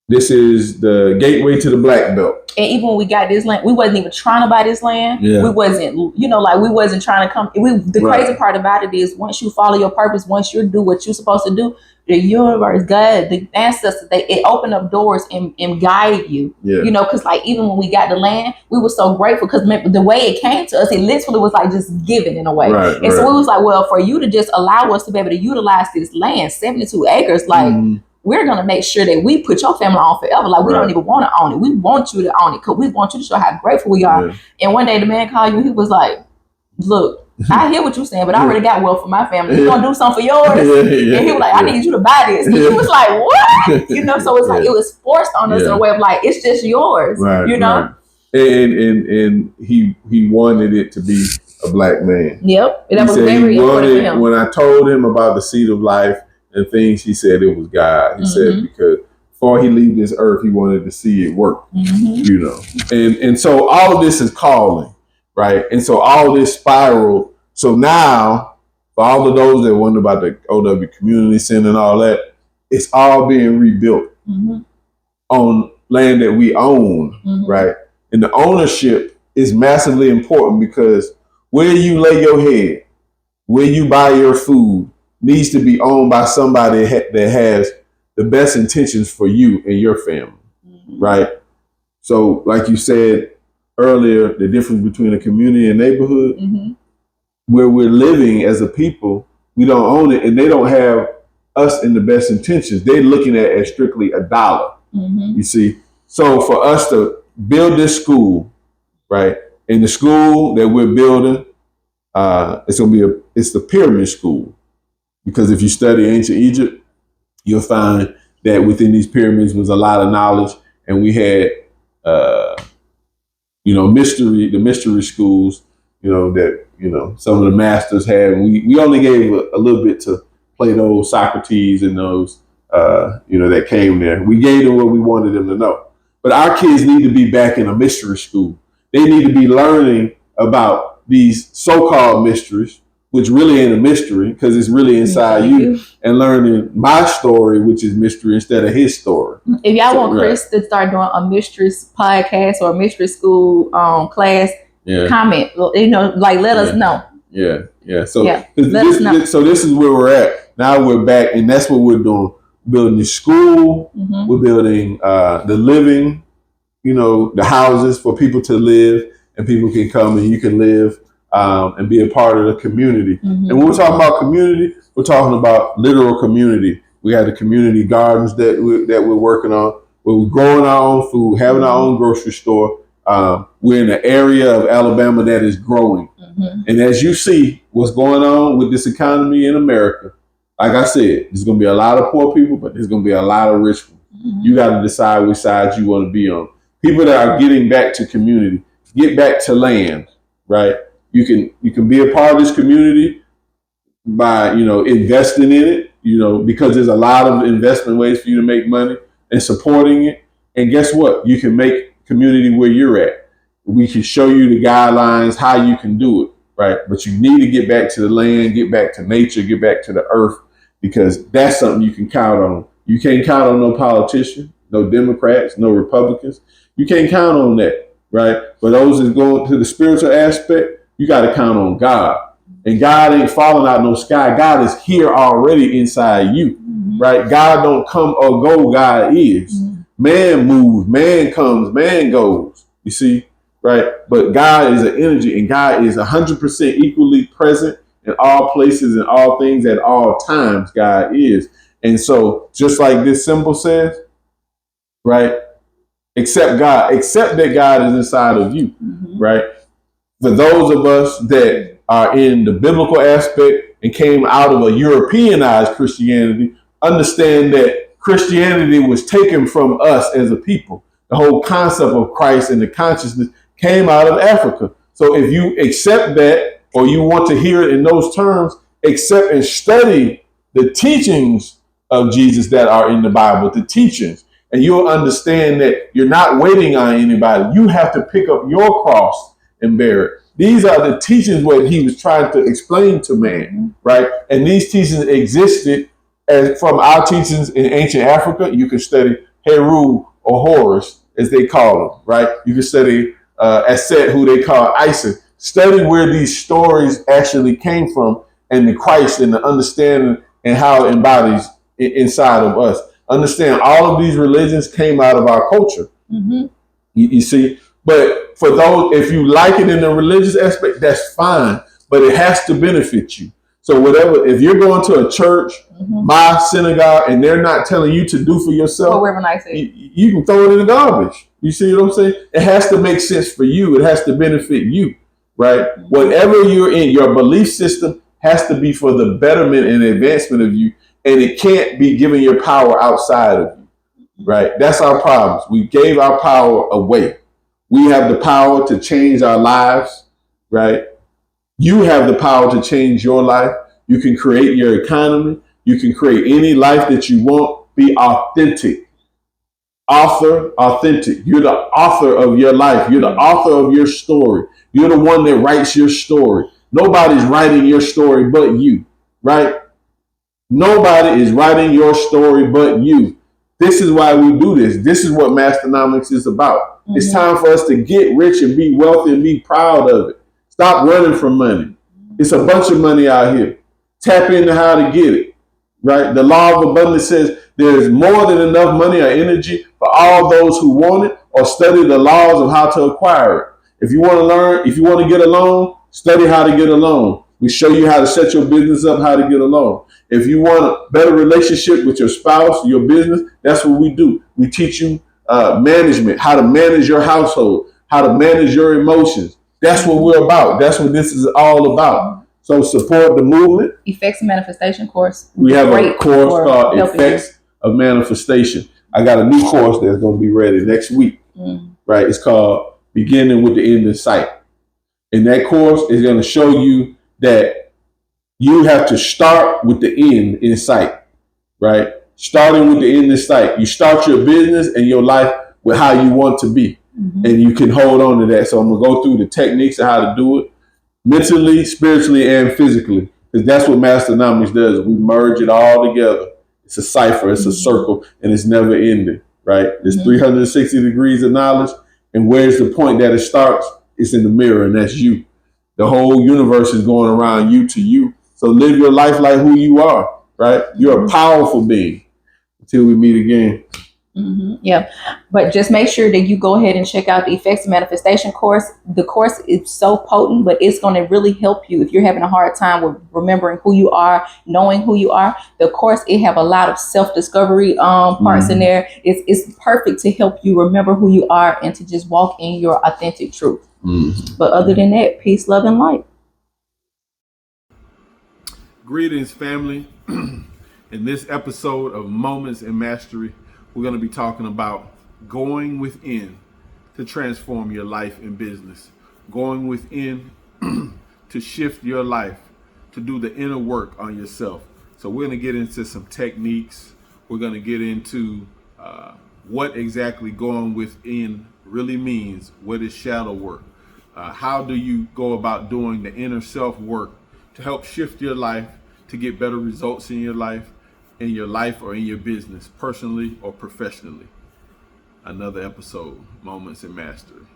Speaker 1: This is the gateway to the Black Belt.
Speaker 2: And even when we got this land, we wasn't even trying to buy this land. Yeah. We wasn't, we wasn't trying to come. The crazy part about it is once you follow your purpose, once you do what you're supposed to do, the universe, God, the ancestors, it opened up doors and guided you. Yeah. Because like even when we got the land, we were so grateful because the way it came to us, it literally was like just given in a way. Right, and so we was like, well, for you to just allow us to be able to utilize this land, 72 acres, like. We're going to make sure that we put your family on forever. Like, we don't even want to own it. We want you to own it because we want you to show how grateful we are. Yeah. And one day the man called you. He was like, look, I hear what you're saying, but I already got wealth for my family. You going to do something for yours? And he was like, I need you to buy this. And he was like, what? So it's like, it was forced on us in a way of like, it's just yours, Right.
Speaker 1: And he wanted it to be a Black man.
Speaker 2: Yep. And that was very important for him.
Speaker 1: When I told him about the seed of life, and things, he said it was God. He said because before he leave this earth, he wanted to see it work, And so all of this is calling, right? And so all this spiraled. So now, for all of those that wonder about the OW Community Center and all that, it's all being rebuilt on land that we own, right? And the ownership is massively important because where you lay your head, where you buy your food, needs to be owned by somebody that has the best intentions for you and your family, right? So like you said earlier, the difference between a community and neighborhood, where we're living as a people, we don't own it and they don't have us in the best intentions. They're looking at it as strictly a dollar, you see? So for us to build this school, right? And the school that we're building, it's the pyramid school. Because if you study ancient Egypt, you'll find that within these pyramids was a lot of knowledge, and we had, the mystery schools, that some of the masters had. We only gave a little bit to Plato, Socrates, and those, that came there. We gave them what we wanted them to know. But our kids need to be back in a mystery school. They need to be learning about these so-called mysteries, which really ain't a mystery because it's really inside you, and learning my story, which is mystery, instead of his story.
Speaker 2: If y'all want Chris to start doing a mystery podcast or a mystery school class, comment. Let us know.
Speaker 1: Yeah. So
Speaker 2: let us know.
Speaker 1: So this is where we're at. Now we're back, and that's what we're doing. Building the school. We're building the living, the houses for people to live, and people can come and you can live. And be a part of the community. And when we're talking about community, we're talking about literal community. We have the community gardens that we're working on, where we're growing our own food, having our own grocery store. We're in an area of Alabama that is growing. And as you see what's going on with this economy in America, like I said, there's going to be a lot of poor people, but there's going to be a lot of rich ones. You got to decide which side you want to be on. People that are getting back to community, get back to land, right? You can be a part of this community by, investing in it, because there's a lot of investment ways for you to make money and supporting it. And guess what? You can make community where you're at. We can show you the guidelines, how you can do it, right? But you need to get back to the land, get back to nature, get back to the earth, because that's something you can count on. You can't count on no politician, no Democrats, no Republicans. You can't count on that, right? But those that go to the spiritual aspect, you got to count on God. And God ain't falling out no sky. God is here already inside you, right? God don't come or go. God is. Man moves, man comes, man goes. You see, right? But God is an energy, and God is 100% equally present in all places and all things at all times. God is. And so just like this symbol says, right? Accept God. Accept that God is inside of you, right? For those of us that are in the biblical aspect and came out of a Europeanized Christianity, understand that Christianity was taken from us as a people. The whole concept of Christ and the consciousness came out of Africa. So if you accept that, or you want to hear it in those terms, accept and study the teachings of Jesus that are in the Bible, the teachings, and you'll understand that you're not waiting on anybody. You have to pick up your cross and bear it. These are the teachings what he was trying to explain to man, right? And these teachings existed as from our teachings in ancient Africa. You can study Heru or Horus, as they call them, right? You can study Aset, who they call Isis. Study where these stories actually came from and the Christ and the understanding and how it embodies inside of us. Understand all of these religions came out of our culture. You see, but for those, if you like it in the religious aspect, that's fine, but it has to benefit you. So whatever, if you're going to a church, my synagogue, and they're not telling you to do for yourself, you can throw it in the garbage. You see what I'm saying? It has to make sense for you. It has to benefit you, right? Whatever you're in, your belief system has to be for the betterment and advancement of you, and it can't be giving your power outside of you, right? That's our problems. We gave our power away. We have the power to change our lives, right? You have the power to change your life. You can create your economy. You can create any life that you want. Be authentic. Authentic. You're the author of your life. You're the author of your story. You're the one that writes your story. Nobody's writing your story but you, right? Nobody is writing your story but you. This is why we do this. This is what Masternomics is about. It's time for us to get rich and be wealthy and be proud of it. Stop running from money. It's a bunch of money out here. Tap into how to get it, right? The law of abundance says there's more than enough money or energy for all those who want it or study the laws of how to acquire it. If you want to learn, if you want to get a loan, study how to get a loan. We show you how to set your business up, how to get a loan. If you want a better relationship with your spouse, your business, that's what we do. We teach you management, how to manage your household, how to manage your emotions. That's what we're about. That's what this is all about. So support the movement.
Speaker 2: Effects of Manifestation course.
Speaker 1: We have a course called Effects of Manifestation. I got a new course that's going to be ready next week, right? It's called Beginning with the End in Sight. And that course is going to show you that you have to start with the end in sight, right? Starting with the end in sight. You start your business and your life with how you want to be. And you can hold on to that. So I'm going to go through the techniques of how to do it mentally, spiritually, and physically. Because that's what Masternomics does. We merge it all together. It's a cipher. It's a circle. And it's never ending, right? There's 360 degrees of knowledge. And where's the point that it starts? It's in the mirror, and that's you. The whole universe is going around you to you. So live your life like who you are, right? You're a powerful being. Until we meet again.
Speaker 2: Yeah, but just make sure that you go ahead and check out the Effects of Manifestation course. The course is so potent, but it's going to really help you if you're having a hard time with remembering who you are, knowing who you are. The course, it have a lot of self-discovery parts in there. It's perfect to help you remember who you are and to just walk in your authentic truth. But other than that, peace, love, and light.
Speaker 1: Greetings, family. In this episode of Moments in Mastery, we're going to be talking about going within to transform your life and business. Going within to shift your life, to do the inner work on yourself. So we're going to get into some techniques. We're going to get into what exactly going within really means. What is shadow work? How do you go about doing the inner self work to help shift your life, to get better results in your life or in your business, personally or professionally. Another episode, Moments in Mastery.